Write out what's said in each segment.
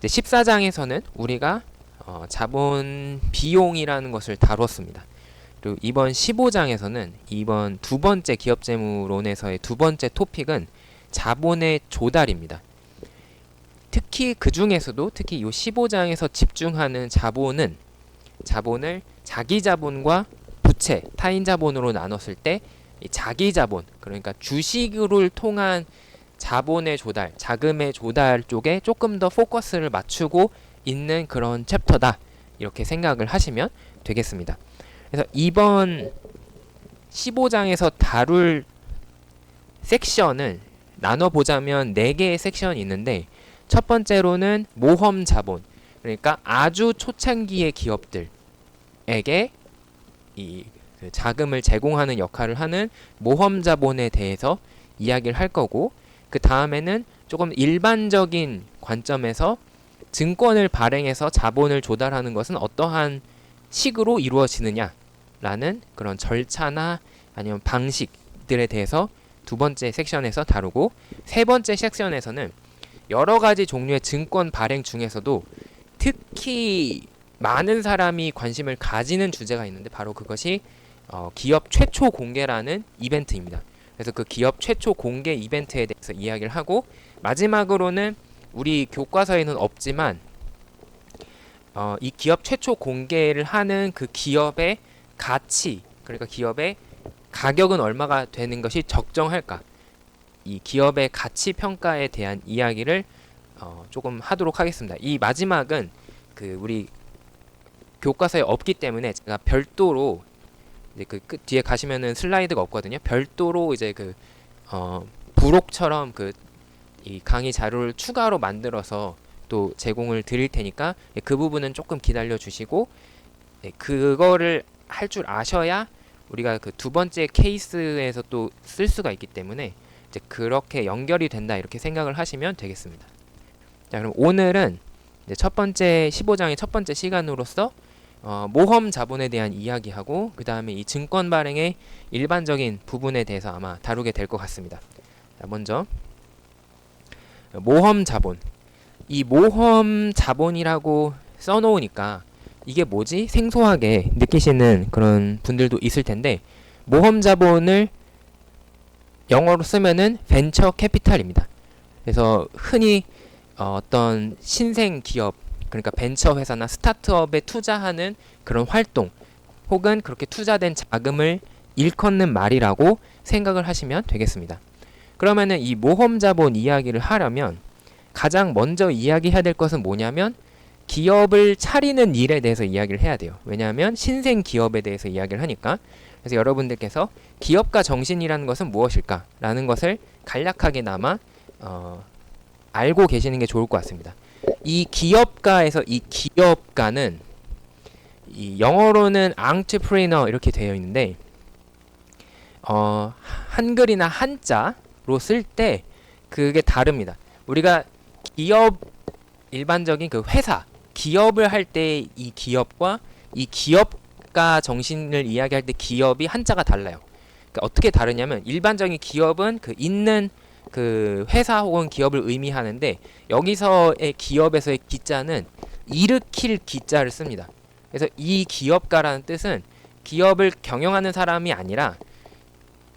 14장에서는 우리가 자본 비용이라는 것을 다뤘습니다. 그리고 이번 15장에서는 이번 두 번째 기업재무론에서의 두 번째 토픽은 자본의 조달입니다. 특히 그 중에서도 특히 이 15장에서 집중하는 자본은 자본을 자기 자본과 부채, 타인 자본으로 나눴을 때 자기 자본, 그러니까 주식을 통한 자본의 조달, 자금의 조달 쪽에 조금 더 포커스를 맞추고 있는 그런 챕터다. 이렇게 생각을 하시면 되겠습니다. 그래서 이번 15장에서 다룰 섹션을 나눠보자면 4개의 섹션이 있는데, 첫 번째로는 모험 자본, 그러니까 아주 초창기의 기업들에게 이 자금을 제공하는 역할을 하는 모험 자본에 대해서 이야기를 할 거고, 그 다음에는 조금 일반적인 관점에서 증권을 발행해서 자본을 조달하는 것은 어떠한 식으로 이루어지느냐라는 그런 절차나 아니면 방식들에 대해서 두 번째 섹션에서 다루고, 세 번째 섹션에서는 여러 가지 종류의 증권 발행 중에서도 특히 많은 사람이 관심을 가지는 주제가 있는데, 바로 그것이 기업 최초 공개라는 이벤트입니다. 그래서 그 기업 최초 공개 이벤트에 대해서 이야기를 하고, 마지막으로는 우리 교과서에는 없지만 이 기업 최초 공개를 하는 그 기업의 가치, 그러니까 기업의 가격은 얼마가 되는 것이 적정할까, 이 기업의 가치 평가에 대한 이야기를 조금 하도록 하겠습니다. 이 마지막은 그 우리 교과서에 없기 때문에 제가 별도로 이제 그 끝 뒤에 가시면은 슬라이드가 없거든요. 별도로 이제 부록처럼 이 강의 자료를 추가로 만들어서 또 제공을 드릴 테니까 그 부분은 조금 기다려 주시고, 그거를 할 줄 아셔야 우리가 그 두 번째 케이스에서 또 쓸 수가 있기 때문에 이제 그렇게 연결이 된다, 이렇게 생각을 하시면 되겠습니다. 자, 그럼 오늘은 이제 첫 번째 15장의 첫 번째 시간으로서 모험 자본에 대한 이야기하고, 그 다음에 이 증권 발행의 일반적인 부분에 대해서 아마 다루게 될 것 같습니다. 자, 먼저 모험 자본. 이 모험 자본이라고 써놓으니까 이게 뭐지? 생소하게 느끼시는 그런 분들도 있을 텐데, 모험 자본을 영어로 쓰면은 벤처 캐피탈입니다. 그래서 흔히 어떤 신생 기업, 그러니까 벤처 회사나 스타트업에 투자하는 그런 활동, 혹은 그렇게 투자된 자금을 일컫는 말이라고 생각을 하시면 되겠습니다. 그러면은 이 모험 자본 이야기를 하려면 가장 먼저 이야기해야 될 것은 뭐냐면, 기업을 차리는 일에 대해서 이야기를 해야 돼요. 왜냐하면 신생 기업에 대해서 이야기를 하니까. 그래서 여러분들께서 기업가 정신이라는 것은 무엇일까? 라는 것을 간략하게나마 알고 계시는 게 좋을 것 같습니다. 이 기업가에서 이 기업가는 이 영어로는 entrepreneur 이렇게 되어 있는데, 한글이나 한자로 쓸 때 그게 다릅니다. 우리가 기업, 일반적인 그 회사, 기업을 할 때 이 기업과 이 기업가 정신을 이야기할 때 기업이 한자가 달라요. 그러니까 어떻게 다르냐면, 일반적인 기업은 그 있는 그 회사 혹은 기업을 의미하는데, 여기서의 기업에서의 기자는 일으킬 기자를 씁니다. 그래서 이 기업가라는 뜻은 기업을 경영하는 사람이 아니라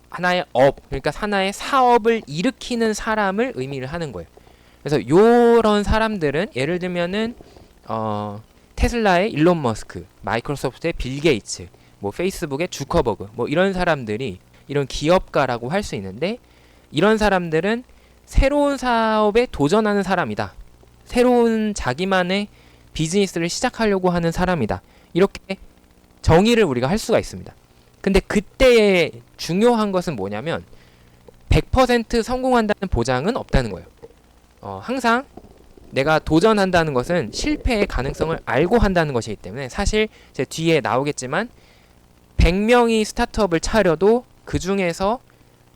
하나의 그러니까 하나의 사업을 일으키는 사람을 의미를 하는 거예요. 그래서 요런 사람들은 예를 들면은 테슬라의 일론 머스크, 마이크로소프트의 빌 게이츠, 뭐 페이스북의 주커버그, 뭐 이런 사람들이 이런 기업가라고 할 수 있는데, 이런 사람들은 새로운 사업에 도전하는 사람이다. 새로운 자기만의 비즈니스를 시작하려고 하는 사람이다. 이렇게 정의를 우리가 할 수가 있습니다. 근데 그때의 중요한 것은 뭐냐면 100% 성공한다는 보장은 없다는 거예요. 항상 내가 도전한다는 것은 실패의 가능성을 알고 한다는 것이기 때문에, 사실 제 뒤에 나오겠지만 100명이 스타트업을 차려도 그 중에서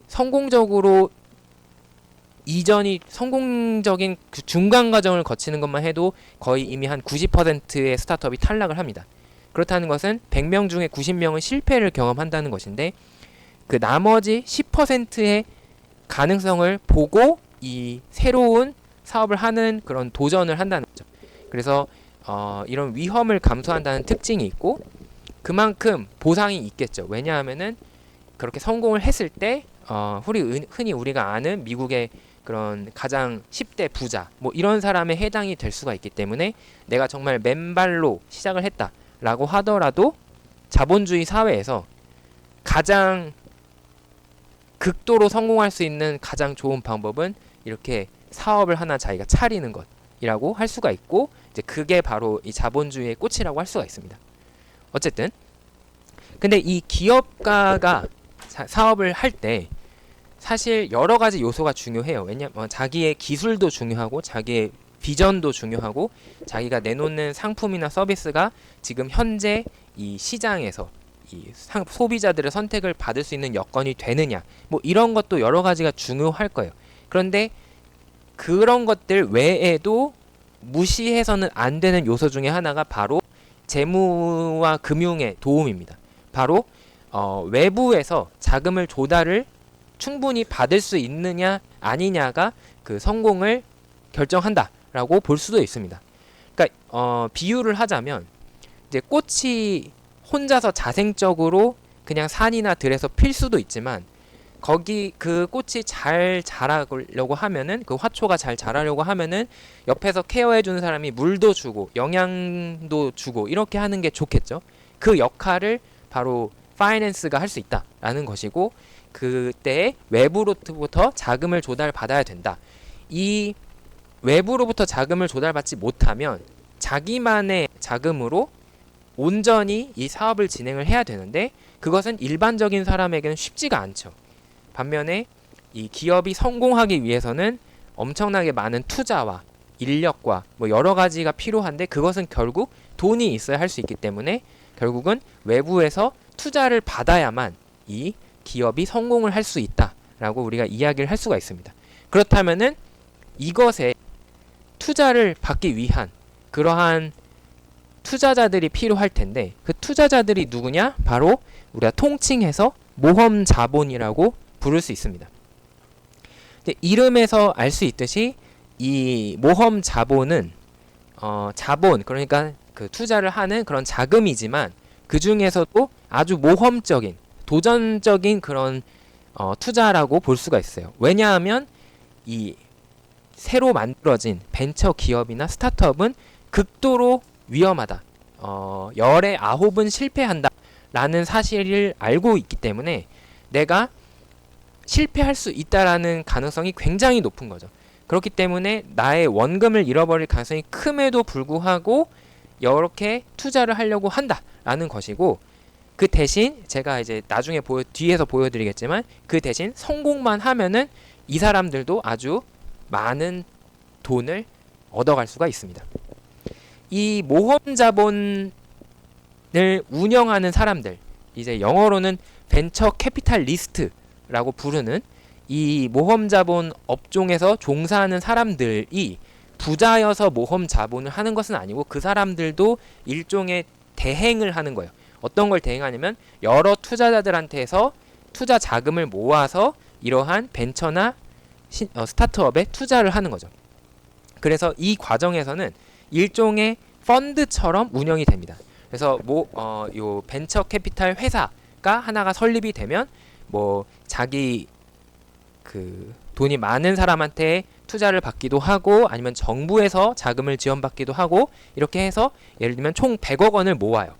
성공적으로 이전이 성공적인 그 중간 과정을 거치는 것만 해도 거의 이미 한 90%의 스타트업이 탈락을 합니다. 그렇다는 것은 100명 중에 90명은 실패를 경험한다는 것인데, 그 나머지 10%의 가능성을 보고 이 새로운 사업을 하는 그런 도전을 한다는 거죠. 그래서 이런 위험을 감수한다는 특징이 있고 그만큼 보상이 있겠죠. 왜냐하면은 그렇게 성공을 했을 때 흔히 우리가 아는 미국의 그런 가장 10대 부자 뭐 이런 사람에 해당이 될 수가 있기 때문에 내가 정말 맨발로 시작을 했다라고 하더라도 자본주의 사회에서 가장 극도로 성공할 수 있는 가장 좋은 방법은 이렇게 사업을 하나 자기가 차리는 것이라고 할 수가 있고 이제 그게 바로 이 자본주의의 꽃이라고 할 수가 있습니다. 어쨌든 근데 이 기업가가 사업을 할 때 사실 여러 가지 요소가 중요해요. 왜냐면 자기의 기술도 중요하고 자기의 비전도 중요하고 자기가 내놓는 상품이나 서비스가 지금 현재 이 시장에서 이 소비자들의 선택을 받을 수 있는 여건이 되느냐 뭐 이런 것도 여러 가지가 중요할 거예요. 그런데 그런 것들 외에도 무시해서는 안 되는 요소 중에 하나가 바로 재무와 금융의 도움입니다. 바로 외부에서 자금을 조달을 충분히 받을 수 있느냐 아니냐가 그 성공을 결정한다라고 볼 수도 있습니다. 그러니까 비유를 하자면 이제 꽃이 혼자서 자생적으로 그냥 산이나 들에서 필 수도 있지만 거기 그 꽃이 잘 자라려고 하면은 그 화초가 잘 자라려고 하면은 옆에서 케어해 주는 사람이 물도 주고 영양도 주고 이렇게 하는 게 좋겠죠. 그 역할을 바로 파이낸스가 할 수 있다라는 것이고 그때 외부로부터 자금을 조달받아야 된다. 이 외부로부터 자금을 조달받지 못하면 자기만의 자금으로 온전히 이 사업을 진행을 해야 되는데 그것은 일반적인 사람에게는 쉽지가 않죠. 반면에 이 기업이 성공하기 위해서는 엄청나게 많은 투자와 인력과 뭐 여러 가지가 필요한데 그것은 결국 돈이 있어야 할 수 있기 때문에 결국은 외부에서 투자를 받아야만 이 기업이 성공을 할 수 있다라고 우리가 이야기를 할 수가 있습니다. 그렇다면은 이것에 투자를 받기 위한 그러한 투자자들이 필요할 텐데 그 투자자들이 누구냐? 바로 우리가 통칭해서 모험 자본이라고 부를 수 있습니다. 근데 이름에서 알 수 있듯이 이 모험 자본은 자본 그러니까 그 투자를 하는 그런 자금이지만 그 중에서도 아주 모험적인 도전적인 그런 투자라고 볼 수가 있어요. 왜냐하면 이 새로 만들어진 벤처 기업이나 스타트업은 극도로 위험하다. 열에 9은 실패한다. 라는 사실을 알고 있기 때문에 내가 실패할 수 있다라는 가능성이 굉장히 높은 거죠. 그렇기 때문에 나의 원금을 잃어버릴 가능성이 큼에도 불구하고 이렇게 투자를 하려고 한다라는 것이고 그 대신 제가 이제 나중에 뒤에서 보여드리겠지만 그 대신 성공만 하면은 이 사람들도 아주 많은 돈을 얻어갈 수가 있습니다. 이 모험 자본을 운영하는 사람들, 이제 영어로는 벤처 캐피탈리스트라고 부르는 이 모험 자본 업종에서 종사하는 사람들이 부자여서 모험 자본을 하는 것은 아니고 그 사람들도 일종의 대행을 하는 거예요. 어떤 걸 대행하냐면 여러 투자자들한테서 투자 자금을 모아서 이러한 벤처나 스타트업에 투자를 하는 거죠. 그래서 이 과정에서는 일종의 펀드처럼 운영이 됩니다. 그래서 요 벤처 캐피탈 회사가 하나가 설립이 되면 뭐 자기 그 돈이 많은 사람한테 투자를 받기도 하고 아니면 정부에서 자금을 지원받기도 하고 이렇게 해서 예를 들면 총 100억 원을 모아요.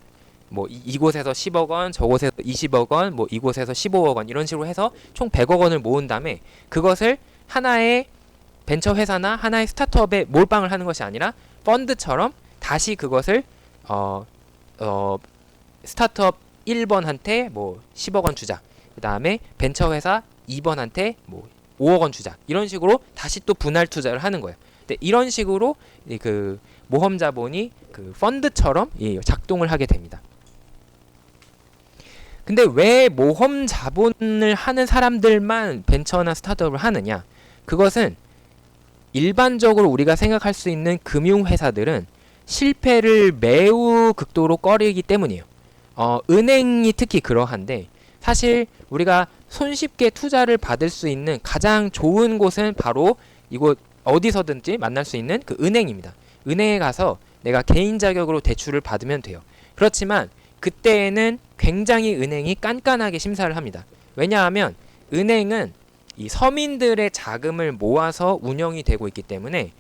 뭐 이곳에서 10억 원, 저곳에서 20억 원, 뭐 이곳에서 15억 원 이런 식으로 해서 총 100억 원을 모은 다음에 그것을 하나의 벤처 회사나 하나의 스타트업에 몰빵을 하는 것이 아니라 펀드처럼 다시 그것을 스타트업 1번한테 뭐 10억 원 주자. 그다음에 벤처 회사 2번한테 뭐 5억 원 주자. 이런 식으로 다시 또 분할 투자를 하는 거예요. 근데 이런 식으로 그 모험 자본이 그 펀드처럼 작동을 하게 됩니다. 근데 왜 모험 자본을 하는 사람들만 벤처나 스타트업을 하느냐? 그것은 일반적으로 우리가 생각할 수 있는 금융회사들은 실패를 매우 극도로 꺼리기 때문이에요. 은행이 특히 그러한데 사실 우리가 손쉽게 투자를 받을 수 있는 가장 좋은 곳은 바로 이곳 어디서든지 만날 수 있는 그 은행입니다. 은행에 가서 내가 개인 자격으로 대출을 받으면 돼요. 그렇지만 그때에는 굉장히 은행이 깐깐하게 심사를 합니다. 왜냐하면 은행은 이 서민들의 자금을 모아서 운영이 되고 있기 때문에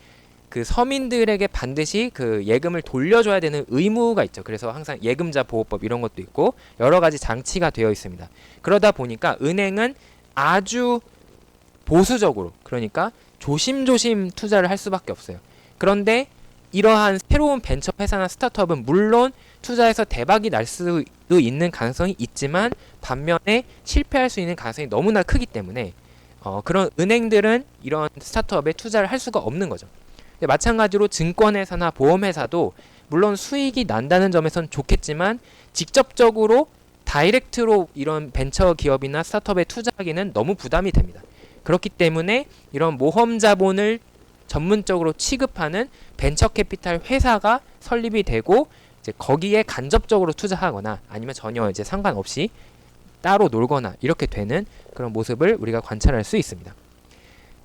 그 서민들에게 반드시 그 예금을 돌려줘야 되는 의무가 있죠. 그래서 항상 예금자 보호법 이런 것도 있고 여러 가지 장치가 되어 있습니다. 그러다 보니까 은행은 아주 보수적으로, 그러니까 조심조심 투자를 할 수밖에 없어요. 그런데 이러한 새로운 벤처 회사나 스타트업은 물론 투자해서 대박이 날 수도 있는 가능성이 있지만 반면에 실패할 수 있는 가능성이 너무나 크기 때문에 그런 은행들은 이런 스타트업에 투자를 할 수가 없는 거죠. 근데 마찬가지로 증권회사나 보험회사도 물론 수익이 난다는 점에선 좋겠지만 직접적으로 다이렉트로 이런 벤처 기업이나 스타트업에 투자하기는 너무 부담이 됩니다. 그렇기 때문에 이런 모험 자본을 전문적으로 취급하는 벤처 캐피탈 회사가 설립이 되고 이제 거기에 간접적으로 투자하거나 아니면 전혀 이제 상관없이 따로 놀거나 이렇게 되는 그런 모습을 우리가 관찰할 수 있습니다.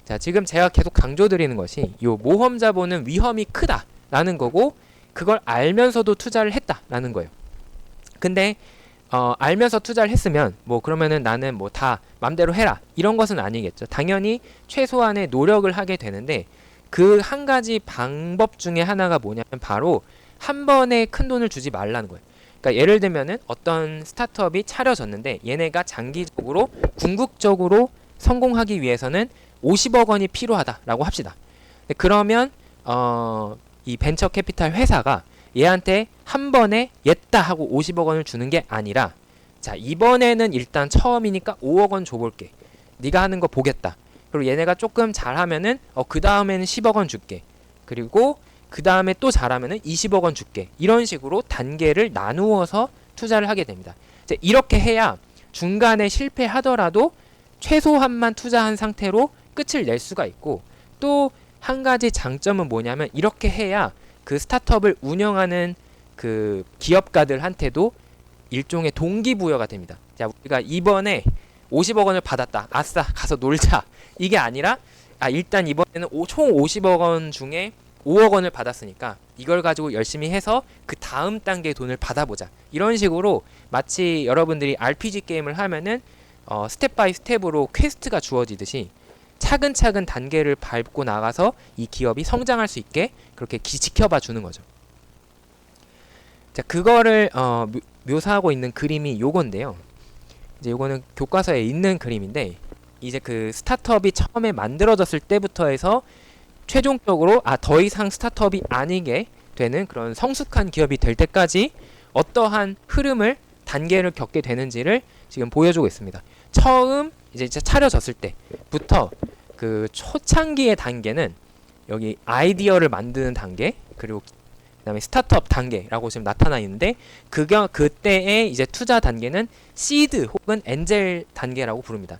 자, 지금 제가 계속 강조드리는 것이 이 모험 자본은 위험이 크다라는 거고 그걸 알면서도 투자를 했다라는 거예요. 근데 알면서 투자를 했으면 뭐 그러면은 나는 뭐 다 맘대로 해라 이런 것은 아니겠죠. 당연히 최소한의 노력을 하게 되는데 그 한 가지 방법 중에 하나가 뭐냐면 바로 한 번에 큰 돈을 주지 말라는 거예요. 그러니까 예를 들면은 어떤 스타트업이 차려졌는데 얘네가 장기적으로 궁극적으로 성공하기 위해서는 50억 원이 필요하다라고 합시다. 그러면 이 벤처 캐피탈 회사가 얘한테 한 번에 였다 하고 50억 원을 주는 게 아니라 자, 이번에는 일단 처음이니까 5억 원 줘볼게. 네가 하는 거 보겠다. 그리고 얘네가 조금 잘하면은 그 다음에는 10억 원 줄게. 그리고 그 다음에 또 잘하면은 20억 원 줄게. 이런 식으로 단계를 나누어서 투자를 하게 됩니다. 이제 이렇게 해야 중간에 실패하더라도 최소한만 투자한 상태로 끝을 낼 수가 있고 또 한 가지 장점은 뭐냐면 이렇게 해야 그 스타트업을 운영하는 그 기업가들한테도 일종의 동기부여가 됩니다. 자, 우리가 이번에 50억 원을 받았다. 아싸, 가서 놀자. 이게 아니라 일단 이번에는 총 50억 원 중에 5억 원을 받았으니까 이걸 가지고 열심히 해서 그 다음 단계의 돈을 받아보자. 이런 식으로 마치 여러분들이 RPG 게임을 하면은 스텝 바이 스텝으로 퀘스트가 주어지듯이 차근차근 단계를 밟고 나가서 이 기업이 성장할 수 있게 그렇게 지켜봐 주는 거죠. 자, 그거를 묘사하고 있는 그림이 요건데요. 이제 요거는 교과서에 있는 그림인데 이제 그 스타트업이 처음에 만들어졌을 때부터 해서 최종적으로 더 이상 스타트업이 아니게 되는 그런 성숙한 기업이 될 때까지 어떠한 흐름을 단계를 겪게 되는지를 지금 보여주고 있습니다. 처음 이제 차려졌을 때부터 그 초창기의 단계는 여기 아이디어를 만드는 단계 그리고 그다음에 스타트업 단계라고 지금 나타나 있는데 그때의 이제 투자 단계는 시드 혹은 엔젤 단계라고 부릅니다.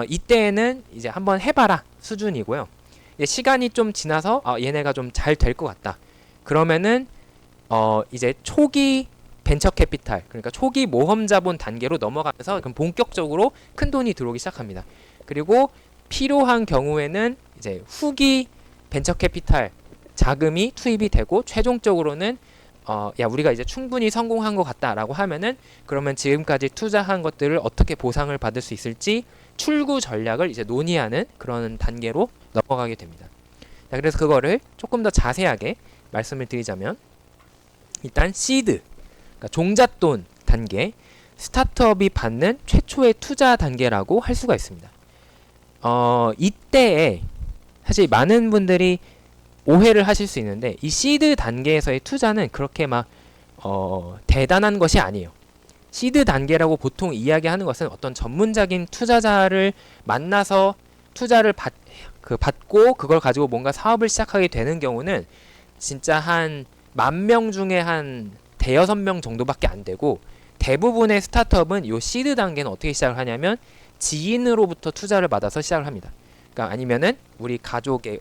이때에는 이제 한번 해봐라 수준이고요. 시간이 좀 지나서 얘네가 좀 잘 될 것 같다. 그러면은 이제 초기 벤처 캐피탈 그러니까 초기 모험 자본 단계로 넘어가면서 그럼 본격적으로 큰 돈이 들어오기 시작합니다. 그리고 필요한 경우에는 이제 후기 벤처 캐피탈 자금이 투입이 되고 최종적으로는 우리가 이제 충분히 성공한 것 같다라고 하면은 그러면 지금까지 투자한 것들을 어떻게 보상을 받을 수 있을지 출구 전략을 이제 논의하는 그런 단계로 넘어가게 됩니다. 자, 그래서 그거를 조금 더 자세하게 말씀을 드리자면 일단 시드 그러니까 종잣돈 단계 스타트업이 받는 최초의 투자 단계라고 할 수가 있습니다. 이때에 사실 많은 분들이 오해를 하실 수 있는데 이 시드 단계에서의 투자는 그렇게 막 대단한 것이 아니에요. 시드 단계라고 보통 이야기하는 것은 어떤 전문적인 투자자를 만나서 투자를 받고 그걸 가지고 뭔가 사업을 시작하게 되는 경우는 진짜 한 10,000명 중에 한 대여섯 명 정도밖에 안 되고 대부분의 스타트업은 이 시드 단계는 어떻게 시작을 하냐면 지인으로부터 투자를 받아서 시작을 합니다. 그러니까 아니면은 우리 가족의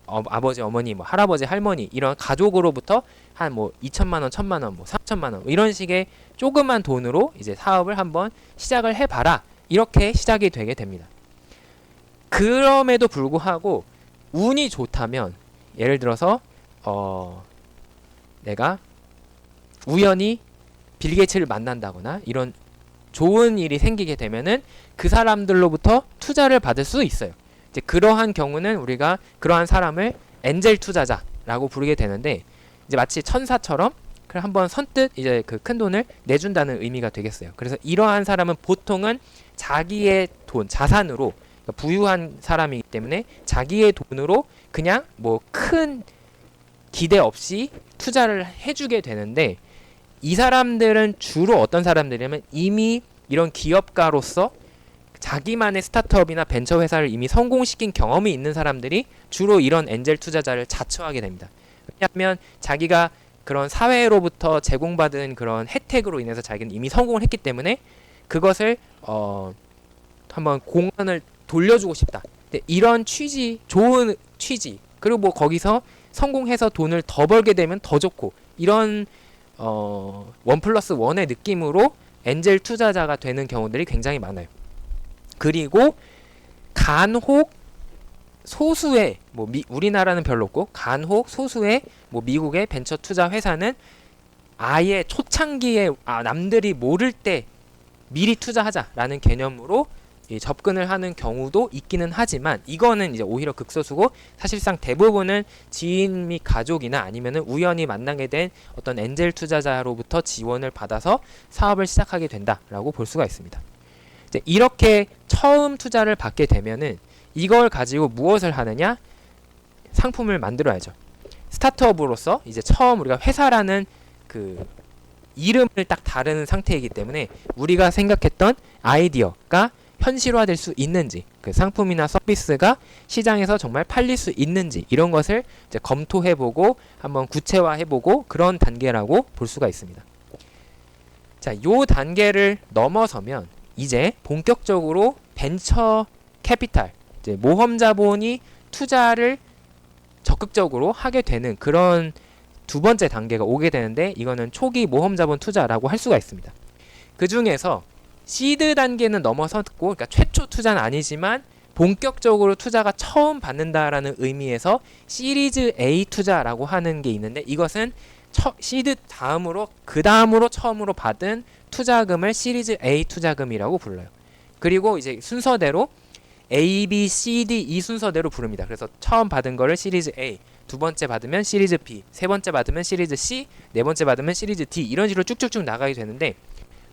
아버지, 어머니, 뭐 할아버지, 할머니 이런 가족으로부터 한 뭐 2천만 원, 1,000만 원, 뭐 3천만 원 이런 식의 조그만 돈으로 이제 사업을 한번 시작을 해봐라 이렇게 시작이 되게 됩니다. 그럼에도 불구하고 운이 좋다면 예를 들어서 내가 우연히 빌 게이츠를 만난다거나 이런 좋은 일이 생기게 되면은 그 사람들로부터 투자를 받을 수 있어요. 이제 그러한 경우는 우리가 그러한 사람을 엔젤 투자자라고 부르게 되는데, 이제 마치 천사처럼 그래 한번 선뜻 이제 그 큰 돈을 내준다는 의미가 되겠어요. 그래서 이러한 사람은 보통은 자기의 돈, 자산으로, 그러니까 부유한 사람이기 때문에 자기의 돈으로 그냥 뭐 큰 기대 없이 투자를 해주게 되는데, 이 사람들은 주로 어떤 사람들이냐면 이미 이런 기업가로서 자기만의 스타트업이나 벤처 회사를 이미 성공시킨 경험이 있는 사람들이 주로 이런 엔젤 투자자를 자처하게 됩니다. 왜냐하면 자기가 그런 사회로부터 제공받은 그런 혜택으로 인해서 자기는 이미 성공을 했기 때문에 그것을 한번 공헌을 돌려주고 싶다. 이런 취지, 좋은 취지, 그리고 뭐 거기서 성공해서 돈을 더 벌게 되면 더 좋고, 이런 1+1의 느낌으로 엔젤 투자자가 되는 경우들이 굉장히 많아요. 그리고 간혹 소수의 우리나라는 별로 없고 간혹 소수의 미국의 벤처 투자 회사는 아예 초창기에 남들이 모를 때 미리 투자하자라는 개념으로 접근을 하는 경우도 있기는 하지만, 이거는 이제 오히려 극소수고 사실상 대부분은 지인 및 가족이나 아니면은 우연히 만나게 된 어떤 엔젤 투자자로부터 지원을 받아서 사업을 시작하게 된다라고 볼 수가 있습니다. 이제 이렇게 처음 투자를 받게 되면은 이걸 가지고 무엇을 하느냐? 상품을 만들어야죠. 스타트업으로서 이제 처음 우리가 회사라는 그 이름을 딱 다루는 상태이기 때문에 우리가 생각했던 아이디어가 현실화될 수 있는지, 그 상품이나 서비스가 시장에서 정말 팔릴 수 있는지, 이런 것을 이제 검토해보고 한번 구체화해보고 그런 단계라고 볼 수가 있습니다. 자, 요 단계를 넘어서면 이제 본격적으로 벤처 캐피탈, 이제 모험 자본이 투자를 적극적으로 하게 되는 그런 두 번째 단계가 오게 되는데, 이거는 초기 모험 자본 투자라고 할 수가 있습니다. 그 중에서 시드 단계는 넘어섰고, 그러니까 최초 투자는 아니지만 본격적으로 투자가 처음 받는다라는 의미에서 시리즈 A 투자라고 하는 게 있는데, 이것은 시드 다음으로 처음으로 받은 투자금을 시리즈 A 투자금이라고 불러요. 그리고 이제 순서대로 A, B, C, D 이 순서대로 부릅니다. 그래서 처음 받은 거를 시리즈 A, 두 번째 받으면 시리즈 B, 세 번째 받으면 시리즈 C, 네 번째 받으면 시리즈 D, 이런 식으로 쭉쭉쭉 나가게 되는데,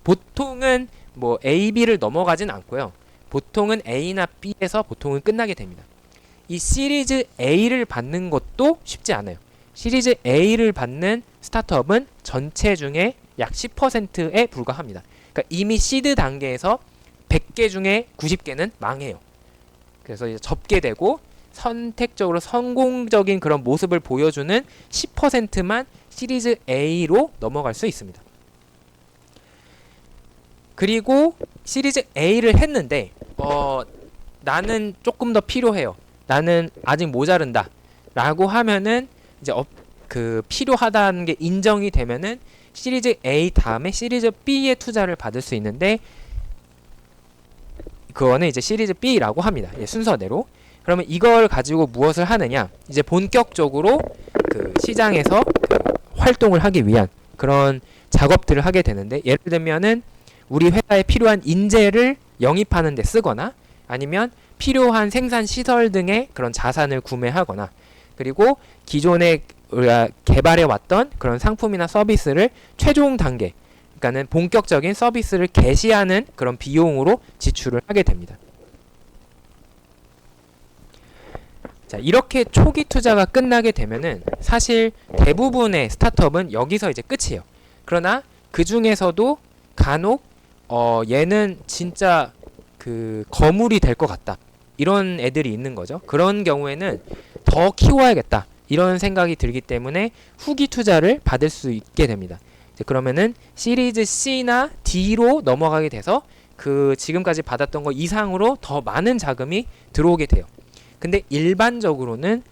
보통은 뭐 A, B를 넘어가진 않고요. 보통은 A나 B에서 보통은 끝나게 됩니다. 이 시리즈 A를 받는 것도 쉽지 않아요. 시리즈 A를 받는 스타트업은 전체 중에 약 10%에 불과합니다. 그러니까 이미 시드 단계에서 100개 중에 90개는 망해요. 그래서 이제 접게 되고 선택적으로 성공적인 그런 모습을 보여주는 10%만 시리즈 A로 넘어갈 수 있습니다. 그리고 시리즈 A를 했는데 나는 조금 더 필요해요. 나는 아직 모자른다. 라고 하면은 이제 그 필요하다는 게 인정이 되면은 시리즈 A 다음에 시리즈 B의 투자를 받을 수 있는데, 그거는 이제 시리즈 B라고 합니다. 순서대로. 그러면 이걸 가지고 무엇을 하느냐? 이제 본격적으로 그 시장에서 그 활동을 하기 위한 그런 작업들을 하게 되는데, 예를 들면은 우리 회사에 필요한 인재를 영입하는 데 쓰거나, 아니면 필요한 생산 시설 등의 그런 자산을 구매하거나, 그리고 기존에 우리가 개발해 왔던 그런 상품이나 서비스를 최종 단계, 그러니까는 본격적인 서비스를 개시하는 그런 비용으로 지출을 하게 됩니다. 자, 이렇게 초기 투자가 끝나게 되면은 사실 대부분의 스타트업은 여기서 이제 끝이에요. 그러나 그 중에서도 간혹 얘는 진짜 그 거물이 될 것 같다, 이런 애들이 있는 거죠. 그런 경우에는 더 키워야겠다, 이런 생각이 들기 때문에 후기 투자를 받을 수 있게 됩니다. 이제 그러면은 시리즈 C나 D로 넘어가게 돼서 그 지금까지 받았던 거 이상으로 더 많은 자금이 들어오게 돼요. 근데 일반적으로는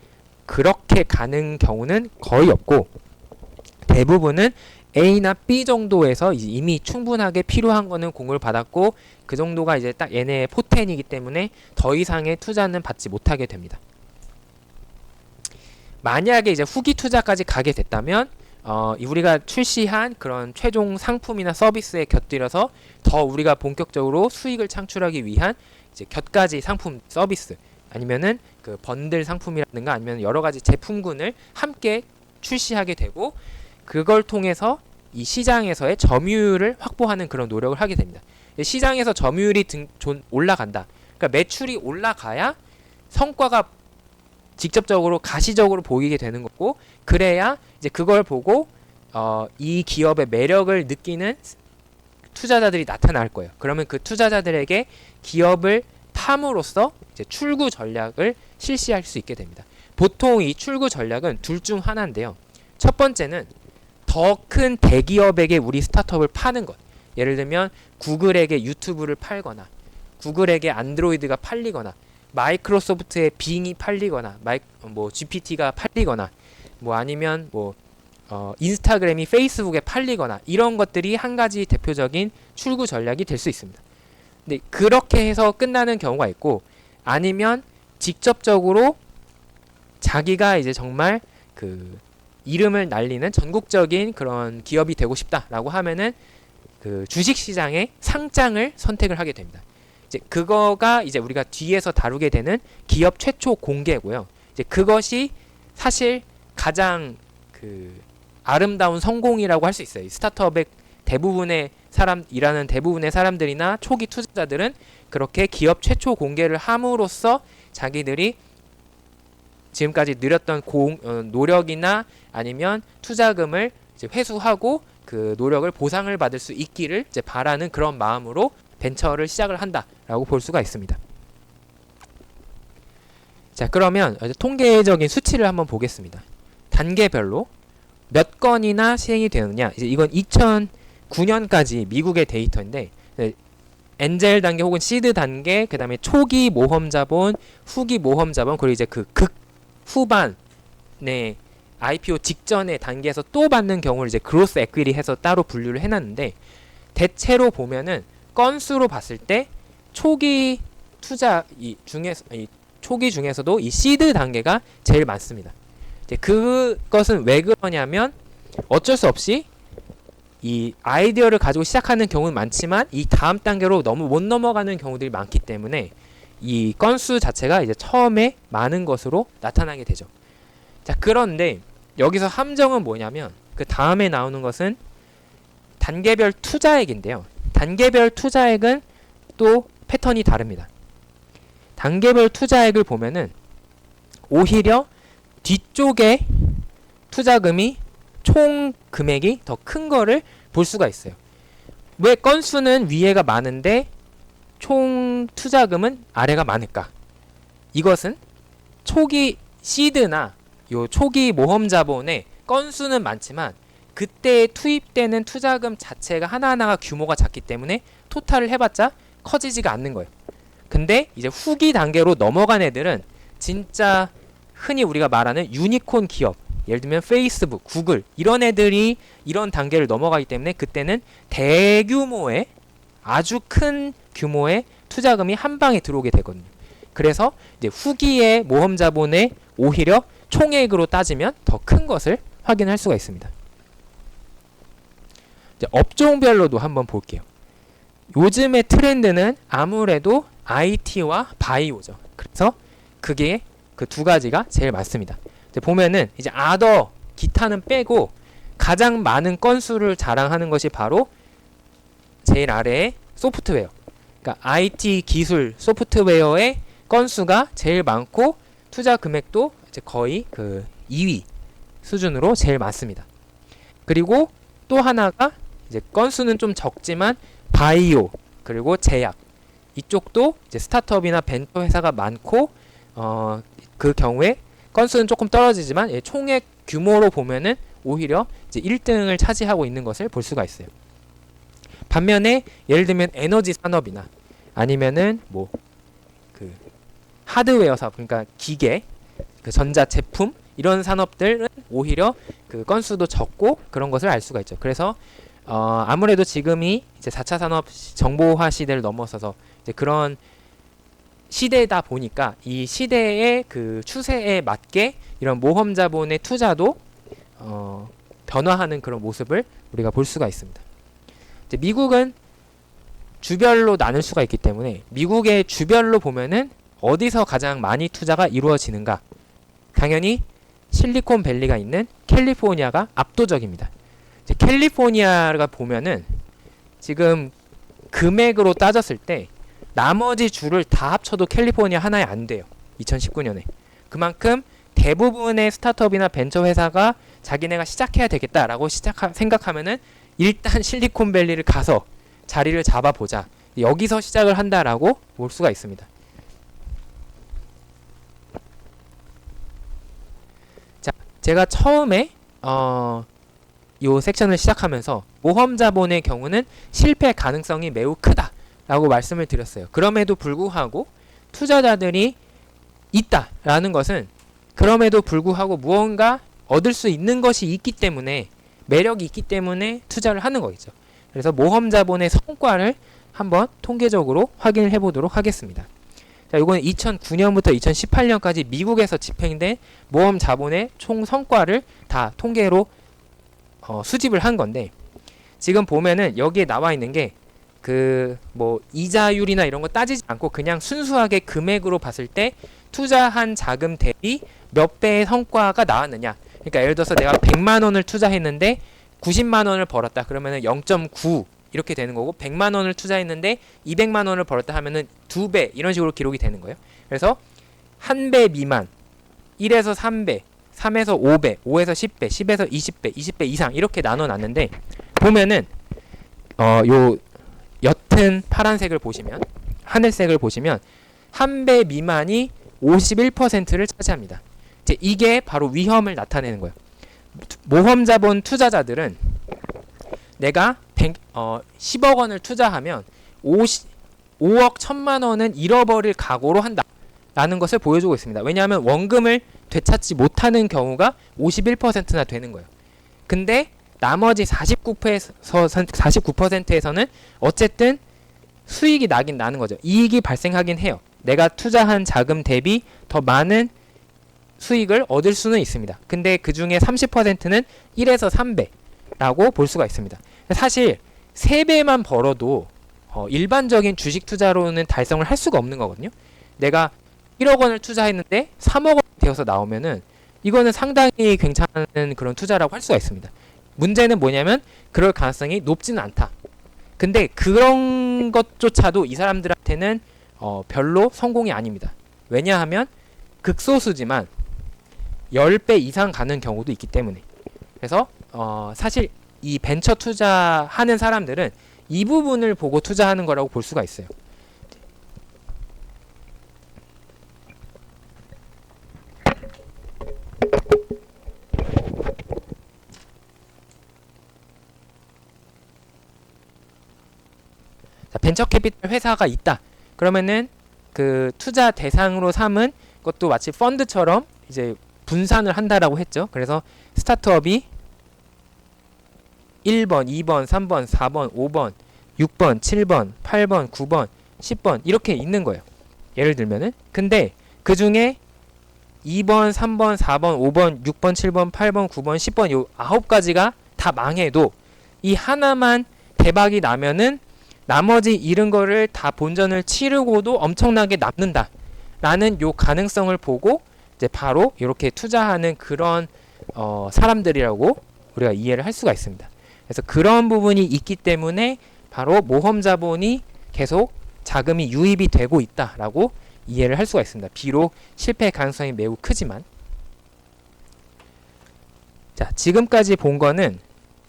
그렇게 가는 경우는 거의 없고, 대부분은 A나 B 정도에서 이미 충분하게 필요한 거는 공을 받았고, 그 정도가 이제 딱 얘네의 포텐이기 때문에 더 이상의 투자는 받지 못하게 됩니다. 만약에 이제 후기 투자까지 가게 됐다면 우리가 출시한 그런 최종 상품이나 서비스에 곁들여서 더 우리가 본격적으로 수익을 창출하기 위한 이제 곁가지 상품 서비스 아니면은 그 번들 상품이라든가 아니면 여러 가지 제품군을 함께 출시하게 되고 그걸 통해서 이 시장에서의 점유율을 확보하는 그런 노력을 하게 됩니다. 시장에서 점유율이 올라간다. 그러니까 매출이 올라가야 성과가 직접적으로 가시적으로 보이게 되는 거고 그래야 이제 그걸 보고 이 기업의 매력을 느끼는 투자자들이 나타날 거예요. 그러면 그 투자자들에게 기업을 팜으로써 이제 출구 전략을 실시할 수 있게 됩니다. 보통 이 출구 전략은 둘 중 하나인데요. 첫 번째는 더 큰 대기업에게 우리 스타트업을 파는 것. 예를 들면 구글에게 유튜브를 팔거나 구글에게 안드로이드가 팔리거나 마이크로소프트의 빙이 팔리거나 뭐 GPT가 팔리거나 뭐 아니면 뭐 인스타그램이 페이스북에 팔리거나 이런 것들이 한 가지 대표적인 출구 전략이 될 수 있습니다. 근데 그렇게 해서 끝나는 경우가 있고 아니면 직접적으로 자기가 이제 정말 그 이름을 날리는 전국적인 그런 기업이 되고 싶다라고 하면은 그 주식시장의 상장을 선택을 하게 됩니다. 이제 그거가 이제 우리가 뒤에서 다루게 되는 기업 최초 공개고요. 이제 그것이 사실 가장 그 아름다운 성공이라고 할 수 있어요. 스타트업의 대부분의 일하는 대부분의 사람들이나 초기 투자자들은 그렇게 기업 최초 공개를 함으로써 자기들이 지금까지 늘렸던 노력이나 아니면 투자금을 이제 회수하고 그 노력을 보상을 받을 수 있기를 이제 바라는 그런 마음으로 벤처를 시작을 한다라고 볼 수가 있습니다. 자, 그러면 통계적인 수치를 한번 보겠습니다. 단계별로 몇 건이나 시행이 되느냐. 이제 이건 2009년까지 미국의 데이터인데 엔젤 단계 혹은 시드 단계, 그다음에 초기 모험 자본, 후기 모험 자본, 그리고 이제 그 후반에 IPO 직전의 단계에서 또 받는 경우를 이제 그로스 에퀴리 해서 따로 분류를 해놨는데 대체로 보면은 건수로 봤을 때 초기 투자 초기 중에서도 이 시드 단계가 제일 많습니다. 이제 그것은 왜 그러냐면 어쩔 수 없이 이 아이디어를 가지고 시작하는 경우는 많지만 이 다음 단계로 너무 못 넘어가는 경우들이 많기 때문에 이 건수 자체가 이제 처음에 많은 것으로 나타나게 되죠. 자, 그런데 여기서 함정은 뭐냐면 그 다음에 나오는 것은 단계별 투자액인데요. 단계별 투자액은 또 패턴이 다릅니다. 단계별 투자액을 보면은 오히려 뒤쪽에 투자금이 총 금액이 더 큰 거를 볼 수가 있어요. 왜 건수는 위에가 많은데 총 투자금은 아래가 많을까? 이것은 초기 시드나 요 초기 모험 자본의 건수는 많지만 그때 투입되는 투자금 자체가 하나하나가 규모가 작기 때문에 토탈을 해봤자 커지지가 않는 거예요. 근데 이제 후기 단계로 넘어간 애들은 진짜 흔히 우리가 말하는 유니콘 기업, 예를 들면 페이스북, 구글 이런 애들이 이런 단계를 넘어가기 때문에 그때는 대규모의 아주 큰 규모의 투자금이 한 방에 들어오게 되거든요. 그래서 이제 후기의 모험 자본의 오히려 총액으로 따지면 더 큰 것을 확인할 수가 있습니다. 이제 업종별로도 한번 볼게요. 요즘의 트렌드는 아무래도 IT와 바이오죠. 그래서 그게 그 두 가지가 제일 많습니다. 이제 보면은 이제 아더 기타는 빼고 가장 많은 건수를 자랑하는 것이 바로 제일 아래에 소프트웨어. 그러니까 IT 기술 소프트웨어의 건수가 제일 많고 투자 금액도 이제 거의 그 2위 수준으로 제일 많습니다. 그리고 또 하나가 이제 건수는 좀 적지만 바이오 그리고 제약 이쪽도 이제 스타트업이나 벤처 회사가 많고 그 경우에 건수는 조금 떨어지지만 총액 규모로 보면은 오히려 이제 1등을 차지하고 있는 것을 볼 수가 있어요. 반면에 예를 들면 에너지 산업이나 아니면은 뭐 그 하드웨어 사업 그러니까 기계, 그 전자 제품 이런 산업들은 오히려 그 건수도 적고 그런 것을 알 수가 있죠. 그래서 아무래도 지금이 이제 4차 산업 정보화 시대를 넘어서서 이제 그런 시대다 보니까 이 시대의 그 추세에 맞게 이런 모험 자본의 투자도 변화하는 그런 모습을 우리가 볼 수가 있습니다. 이제 미국은 주별로 나눌 수가 있기 때문에 미국의 주별로 보면은 어디서 가장 많이 투자가 이루어지는가? 당연히 실리콘밸리가 있는 캘리포니아가 압도적입니다. 이제 캘리포니아가 보면은 지금 금액으로 따졌을 때 나머지 주를 다 합쳐도 캘리포니아 하나에 안 돼요. 2019년에. 그만큼 대부분의 스타트업이나 벤처 회사가 자기네가 시작해야 되겠다라고 생각하면은 일단 실리콘밸리를 가서 자리를 잡아보자. 여기서 시작을 한다라고 볼 수가 있습니다. 자, 제가 처음에 이 섹션을 시작하면서 모험 자본의 경우는 실패 가능성이 매우 크다라고 말씀을 드렸어요. 그럼에도 불구하고 투자자들이 있다라는 것은 그럼에도 불구하고 무언가 얻을 수 있는 것이 있기 때문에 매력이 있기 때문에 투자를 하는 거겠죠. 그래서 모험 자본의 성과를 한번 통계적으로 확인을 해보도록 하겠습니다. 자, 이거는 2009년부터 2018년까지 미국에서 집행된 모험 자본의 총 성과를 다 통계로 수집을 한 건데 지금 보면은 여기에 나와 있는 게 그 뭐 이자율이나 이런 거 따지지 않고 그냥 순수하게 금액으로 봤을 때 투자한 자금 대비 몇 배의 성과가 나왔느냐. 그러니까 예를 들어서 내가 100만 원을 투자했는데 90만 원을 벌었다. 그러면은 0.9 이렇게 되는 거고 100만 원을 투자했는데 200만 원을 벌었다 하면은 2배 이런 식으로 기록이 되는 거예요. 그래서 1배 미만, 1에서 3배, 3에서 5배, 5에서 10배, 10에서 20배, 20배 이상 이렇게 나눠 놨는데 보면은 요 옅은 파란색을 보시면 하늘색을 보시면 1배 미만이 51%를 차지합니다. 이제 이게 바로 위험을 나타내는 거예요. 모험 자본 투자자들은 내가 10억 원을 투자하면 5억 1천만 원은 잃어버릴 각오로 한다 라는 것을 보여주고 있습니다. 왜냐하면 원금을 되찾지 못하는 경우가 51%나 되는 거예요. 근데 나머지 49%에서는 어쨌든 수익이 나긴 나는 거죠. 이익이 발생하긴 해요. 내가 투자한 자금 대비 더 많은 수익을 얻을 수는 있습니다. 근데 그 중에 30%는 1에서 3배라고 볼 수가 있습니다. 사실 3배만 벌어도 일반적인 주식 투자로는 달성을 할 수가 없는 거거든요. 내가 1억 원을 투자했는데 3억 원 되어서 나오면은 이거는 상당히 괜찮은 그런 투자라고 할 수가 있습니다. 문제는 뭐냐면 그럴 가능성이 높지는 않다. 근데 그런 것조차도 이 사람들한테는 별로 성공이 아닙니다. 왜냐하면 극소수지만 10배 이상 가는 경우도 있기 때문에. 그래서 사실 이 벤처 투자하는 사람들은 이 부분을 보고 투자하는 거라고 볼 수가 있어요. 자, 벤처 캐피탈 회사가 있다. 그러면은 그 투자 대상으로 삼은 것도 마치 펀드처럼 이제 분산을 한다라고 했죠. 그래서 스타트업이 1번, 2번, 3번, 4번, 5번, 6번, 7번, 8번, 9번, 10번 이렇게 있는 거예요. 예를 들면은 근데 그 중에 2번, 3번, 4번, 5번, 6번, 7번, 8번, 9번, 10번 요 9가지가 다 망해도 이 하나만 대박이 나면은 나머지 잃은 거를 다 본전을 치르고도 엄청나게 남는다 라는 요 가능성을 보고 이제 바로 이렇게 투자하는 그런 사람들이라고 우리가 이해를 할 수가 있습니다. 그래서 그런 부분이 있기 때문에 바로 모험 자본이 계속 자금이 유입이 되고 있다라고 이해를 할 수가 있습니다. 비록 실패 가능성이 매우 크지만. 자, 지금까지 본 거는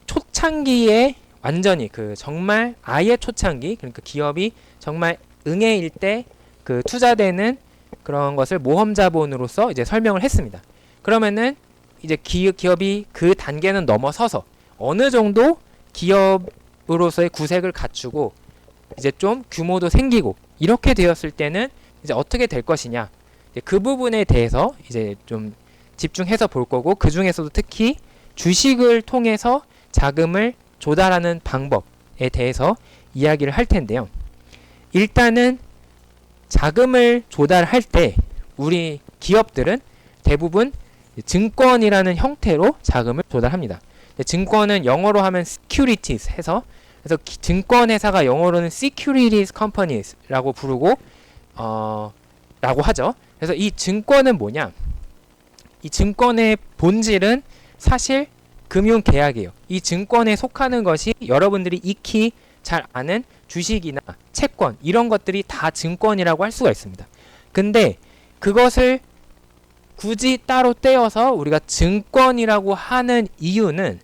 초창기에 완전히 정말 아예 초창기, 그러니까 기업이 정말 응애일 때 그 투자되는 그런 것을 모험 자본으로서 이제 설명을 했습니다. 그러면은 이제 기업이 그 단계는 넘어서서 어느 정도 기업으로서의 구색을 갖추고 이제 좀 규모도 생기고 이렇게 되었을 때는 이제 어떻게 될 것이냐, 그 부분에 대해서 이제 좀 집중해서 볼 거고, 그 중에서도 특히 주식을 통해서 자금을 조달하는 방법에 대해서 이야기를 할 텐데요. 일단은 자금을 조달할 때 우리 기업들은 대부분 증권이라는 형태로 자금을 조달합니다. 증권은 영어로 하면 securities 해서, 그래서 증권 회사가 영어로는 securities companies라고 부르고 라고 하죠. 그래서 이 증권은 뭐냐? 이 증권의 본질은 사실 금융 계약이에요. 이 증권에 속하는 것이 여러분들이 익히 잘 아는 주식이나 채권 이런 것들이 다 증권이라고 할 수가 있습니다. 근데 그것을 굳이 따로 떼어서 우리가 증권이라고 하는 이유는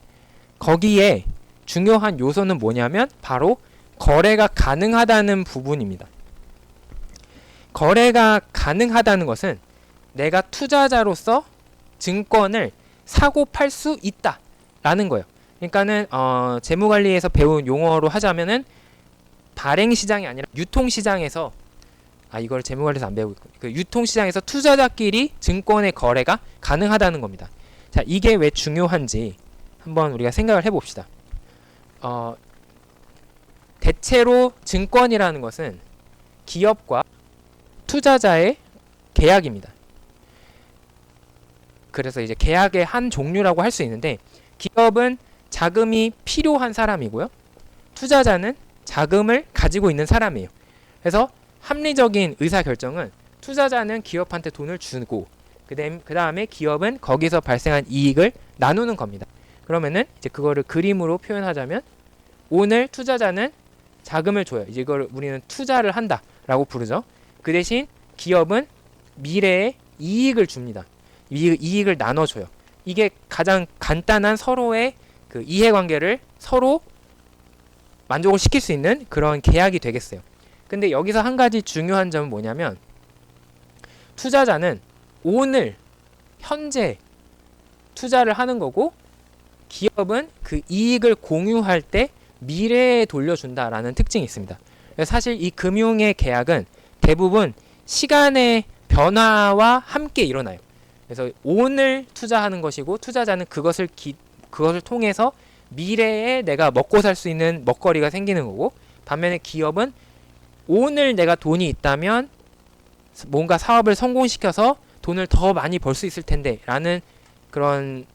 거기에 중요한 요소는 뭐냐면 바로 거래가 가능하다는 부분입니다. 거래가 가능하다는 것은 내가 투자자로서 증권을 사고 팔 수 있다라는 거예요. 그러니까는 재무관리에서 배운 용어로 하자면은 발행시장이 아니라 유통시장에서 이걸 재무관리에서 안 배우고 그 유통시장에서 투자자끼리 증권의 거래가 가능하다는 겁니다. 자, 이게 왜 중요한지 한번 우리가 생각을 해봅시다. 대체로 증권이라는 것은 기업과 투자자의 계약입니다. 그래서 이제 계약의 한 종류라고 할 수 있는데 기업은 자금이 필요한 사람이고요. 투자자는 자금을 가지고 있는 사람이에요. 그래서 합리적인 의사결정은 투자자는 기업한테 돈을 주고 그 다음에 기업은 거기서 발생한 이익을 나누는 겁니다. 그러면은 이제 그거를 그림으로 표현하자면 오늘 투자자는 자금을 줘요. 이제 이걸 우리는 투자를 한다라고 부르죠. 그 대신 기업은 미래에 이익을 줍니다. 이익을 나눠줘요. 이게 가장 간단한 서로의 그 이해관계를 서로 만족을 시킬 수 있는 그런 계약이 되겠어요. 근데 여기서 한 가지 중요한 점은 뭐냐면 투자자는 오늘 현재 투자를 하는 거고 기업은 그 이익을 공유할 때 미래에 돌려준다라는 특징이 있습니다. 사실 이 금융의 계약은 대부분 시간의 변화와 함께 일어나요. 그래서 오늘 투자하는 것이고 투자자는 그것을 통해서 미래에 내가 먹고 살 수 있는 먹거리가 생기는 거고 반면에 기업은 오늘 내가 돈이 있다면 뭔가 사업을 성공시켜서 돈을 더 많이 벌 수 있을 텐데 라는 그런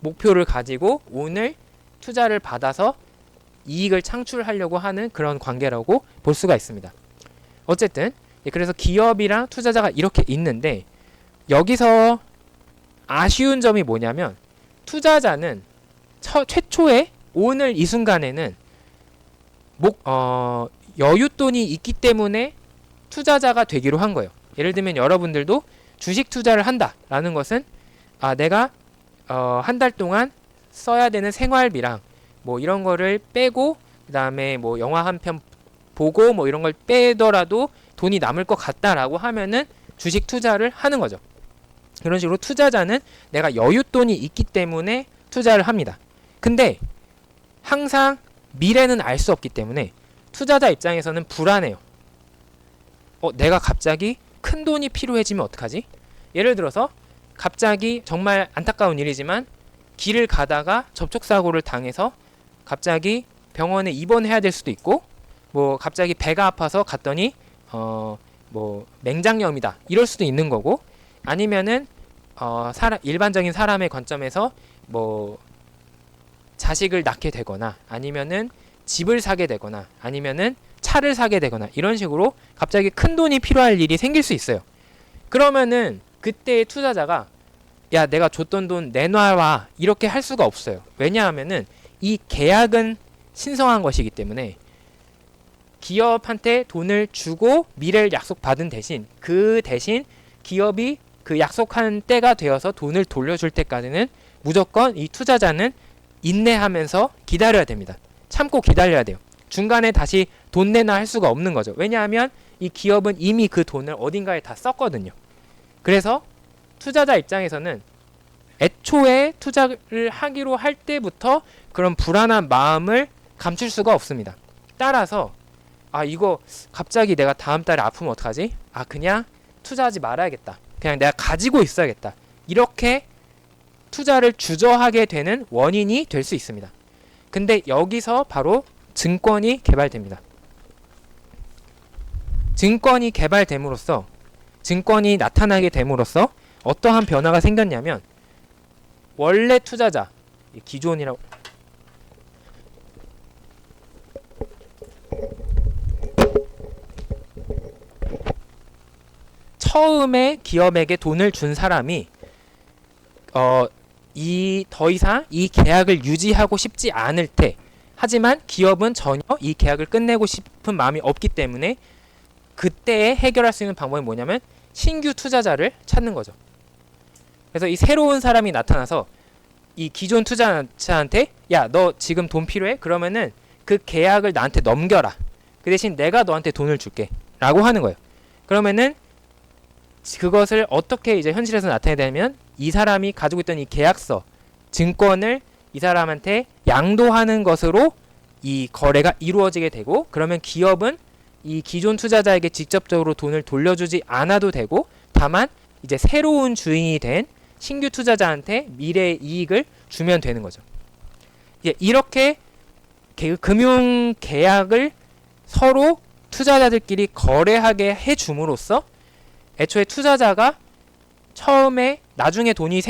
목표를 가지고 오늘 투자를 받아서 이익을 창출하려고 하는 그런 관계라고 볼 수가 있습니다. 어쨌든 그래서 기업이랑 투자자가 이렇게 있는데 여기서 아쉬운 점이 뭐냐면 투자자는 최초에 오늘 이 순간에는 여윳돈이 있기 때문에 투자자가 되기로 한 거예요. 예를 들면 여러분들도 주식 투자를 한다라는 것은 내가 한 달 동안 써야 되는 생활비랑 뭐 이런 거를 빼고 그다음에 뭐 영화 한 편 보고 뭐 이런 걸 빼더라도 돈이 남을 것 같다라고 하면은 주식 투자를 하는 거죠. 그런 식으로 투자자는 내가 여윳돈이 있기 때문에 투자를 합니다. 근데 항상 미래는 알 수 없기 때문에 투자자 입장에서는 불안해요. 내가 갑자기 큰 돈이 필요해지면 어떡하지? 예를 들어서 갑자기 정말 안타까운 일이지만 길을 가다가 접촉사고를 당해서 갑자기 병원에 입원해야 될 수도 있고 뭐 갑자기 배가 아파서 갔더니 뭐 맹장염이다 이럴 수도 있는 거고 아니면은 일반적인 사람의 관점에서 뭐 자식을 낳게 되거나 아니면은 집을 사게 되거나 아니면은 차를 사게 되거나 이런 식으로 갑자기 큰 돈이 필요할 일이 생길 수 있어요. 그러면은 그때 투자자가 야 내가 줬던 돈 내놔와 이렇게 할 수가 없어요. 왜냐하면은 이 계약은 신성한 것이기 때문에 기업한테 돈을 주고 미래를 약속받은 대신 그 대신 기업이 그 약속한 때가 되어서 돈을 돌려줄 때까지는 무조건 이 투자자는 인내하면서 기다려야 됩니다. 참고 기다려야 돼요. 중간에 다시 돈 내놔 할 수가 없는 거죠. 왜냐하면 이 기업은 이미 그 돈을 어딘가에 다 썼거든요. 그래서 투자자 입장에서는 애초에 투자를 하기로 할 때부터 그런 불안한 마음을 감출 수가 없습니다. 따라서 이거 갑자기 내가 다음 달에 아프면 어떡하지? 그냥 투자하지 말아야겠다. 그냥 내가 가지고 있어야겠다. 이렇게 투자를 주저하게 되는 원인이 될 수 있습니다. 근데 여기서 바로 증권이 개발됩니다. 증권이 개발됨으로써, 증권이 나타나게 됨으로써 어떠한 변화가 생겼냐면, 원래 투자자, 기존이라고, 처음에 기업에게 돈을 준 사람이 더 이상 이 계약을 유지하고 싶지 않을 때, 하지만 기업은 전혀 이 계약을 끝내고 싶은 마음이 없기 때문에 그때에 해결할 수 있는 방법이 뭐냐면 신규 투자자를 찾는 거죠. 그래서 이 새로운 사람이 나타나서 이 기존 투자자한테, 야, 너 지금 돈 필요해? 그러면은 그 계약을 나한테 넘겨라. 그 대신 내가 너한테 돈을 줄게 라고 하는 거예요. 그러면은 그것을 어떻게 이제 현실에서 나타내냐면, 이 사람이 가지고 있던 이 계약서, 증권을 이 사람한테 양도하는 것으로 이 거래가 이루어지게 되고, 그러면 기업은 이 기존 투자자에게 직접적으로 돈을 돌려주지 않아도 되고, 다만 이제 새로운 주인이 된 신규 투자자한테 미래의 이익을 주면 되는 거죠. 이렇게 금융 계약을 서로 투자자들끼리 거래하게 해줌으로써 애초에 투자자가 처음에 나중에 돈이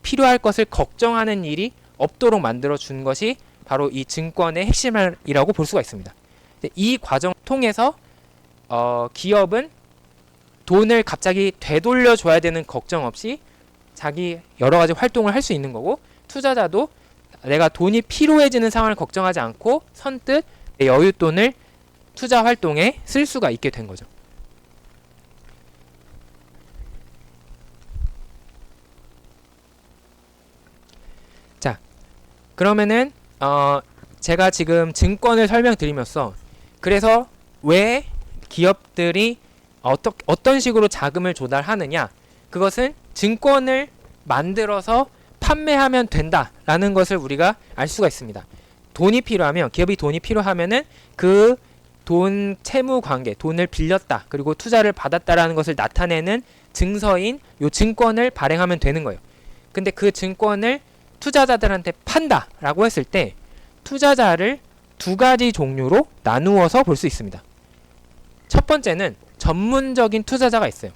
필요할 것을 걱정하는 일이 없도록 만들어 준 것이 바로 이 증권의 핵심이라고 볼 수가 있습니다. 이 과정을 통해서 기업은 돈을 갑자기 되돌려줘야 되는 걱정 없이 자기 여러 가지 활동을 할 수 있는 거고, 투자자도 내가 돈이 필요해지는 상황을 걱정하지 않고 선뜻 내 여윳돈을 투자 활동에 쓸 수가 있게 된 거죠. 자, 그러면은 제가 지금 증권을 설명드리면서, 그래서 왜 기업들이 어떤 식으로 자금을 조달하느냐, 그것은 증권을 만들어서 판매하면 된다라는 것을 우리가 알 수가 있습니다. 돈이 필요하면, 기업이 돈이 필요하면은 그 돈 채무 관계, 돈을 빌렸다 그리고 투자를 받았다라는 것을 나타내는 증서인 요 증권을 발행하면 되는 거예요. 근데 그 증권을 투자자들한테 판다라고 했을 때 투자자를 두 가지 종류로 나누어서 볼 수 있습니다. 첫 번째는 전문적인 투자자가 있어요.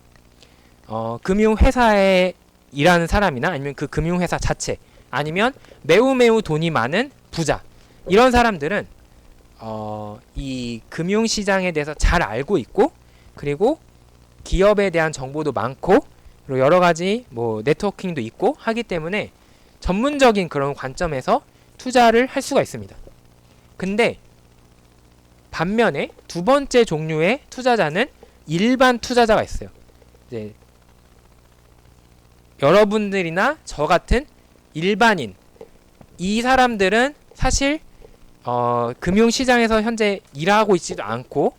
금융회사에 일하는 사람이나 아니면 그 금융회사 자체, 아니면 매우 돈이 많은 부자, 이런 사람들은 이 금융시장에 대해서 잘 알고 있고, 그리고 기업에 대한 정보도 많고, 그리고 여러 가지 뭐 네트워킹도 있고 하기 때문에 전문적인 그런 관점에서 투자를 할 수가 있습니다. 근데 반면에 두 번째 종류의 투자자는 일반 투자자가 있어요. 이제 여러분들이나 저 같은 일반인, 이 사람들은 사실 금융시장에서 현재 일하고 있지도 않고,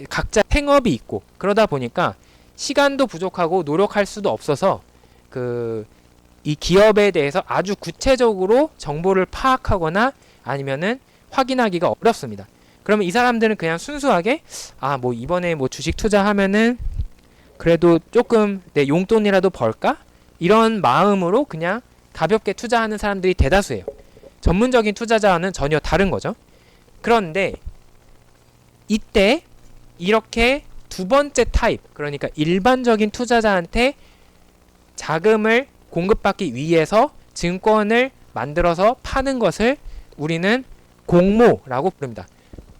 각자 생업이 있고, 그러다 보니까 시간도 부족하고 노력할 수도 없어서 이 기업에 대해서 아주 구체적으로 정보를 파악하거나 아니면은 확인하기가 어렵습니다. 그러면 이 사람들은 그냥 순수하게 뭐 이번에 뭐 주식 투자하면은 그래도 조금 내 용돈이라도 벌까? 이런 마음으로 그냥 가볍게 투자하는 사람들이 대다수예요. 전문적인 투자자와는 전혀 다른 거죠. 그런데 이때 이렇게 두 번째 타입, 그러니까 일반적인 투자자한테 자금을 공급받기 위해서 증권을 만들어서 파는 것을 우리는 공모라고 부릅니다.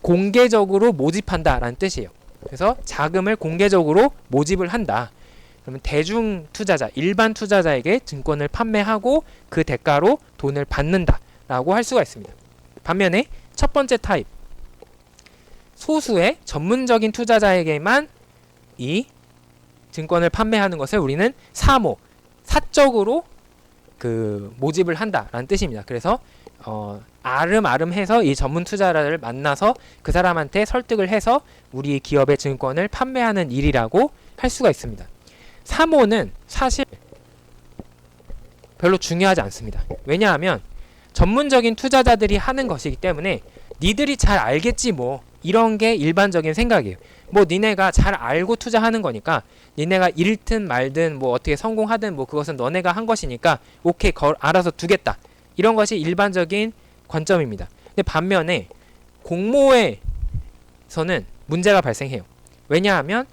공개적으로 모집한다 라는 뜻이에요. 그래서 자금을 공개적으로 모집을 한다. 그러면 대중 투자자, 일반 투자자에게 증권을 판매하고 그 대가로 돈을 받는다 라고 할 수가 있습니다. 반면에 첫 번째 타입, 소수의 전문적인 투자자에게만 이 증권을 판매하는 것을 우리는 사모, 사적으로 모집을 한다라는 뜻입니다. 그래서 아름아름해서 이 전문 투자자를 만나서 그 사람한테 설득을 해서 우리 기업의 증권을 판매하는 일이라고 할 수가 있습니다. 사모는 사실 별로 중요하지 않습니다. 왜냐하면 전문적인 투자자들이 하는 것이기 때문에 니들이 잘 알겠지 뭐, 이런 게 일반적인 생각이에요. 뭐 니네가 잘 알고 투자하는 거니까, 니네가 잃든 말든 뭐 어떻게 성공하든 뭐 그것은 너네가 한 것이니까 오케이 알아서 두겠다, 이런 것이 일반적인 관점입니다. 근데 반면에 공모에서는 문제가 발생해요. 왜냐하면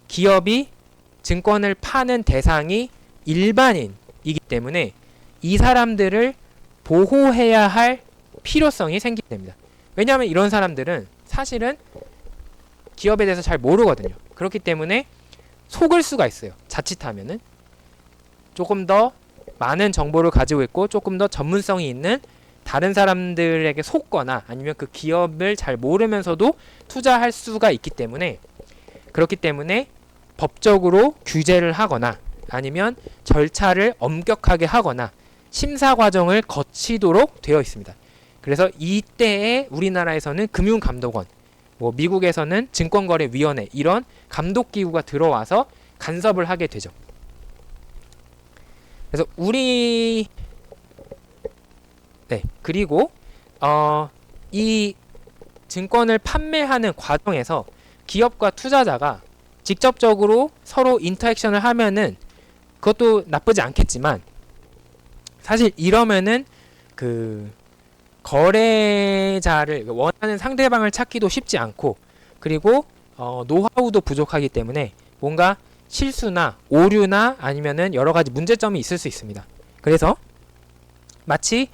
기업이 증권을 파는 대상이 일반인이기 때문에 이 사람들을 보호해야 할 필요성이 생기게 됩니다. 왜냐하면 이런 사람들은 사실은 기업에 대해서 잘 모르거든요. 그렇기 때문에 속을 수가 있어요. 자칫하면은 조금 더 많은 정보를 가지고 있고 조금 더 전문성이 있는 다른 사람들에게 속거나 아니면 그 기업을 잘 모르면서도 투자할 수가 있기 때문에, 그렇기 때문에 법적으로 규제를 하거나 아니면 절차를 엄격하게 하거나 심사 과정을 거치도록 되어 있습니다. 그래서 이때에 우리나라에서는 금융감독원, 뭐 미국에서는 증권거래위원회, 이런 감독기구가 들어와서 간섭을 하게 되죠. 그래서 그리고 이 증권을 판매하는 과정에서 기업과 투자자가 직접적으로 서로 인터액션을 하면은 그것도 나쁘지 않겠지만, 사실 이러면은 그 거래자를 원하는 상대방을 찾기도 쉽지 않고, 그리고 노하우도 부족하기 때문에 뭔가 실수나 오류나 아니면은 여러 가지 문제점이 있을 수 있습니다. 그래서 마치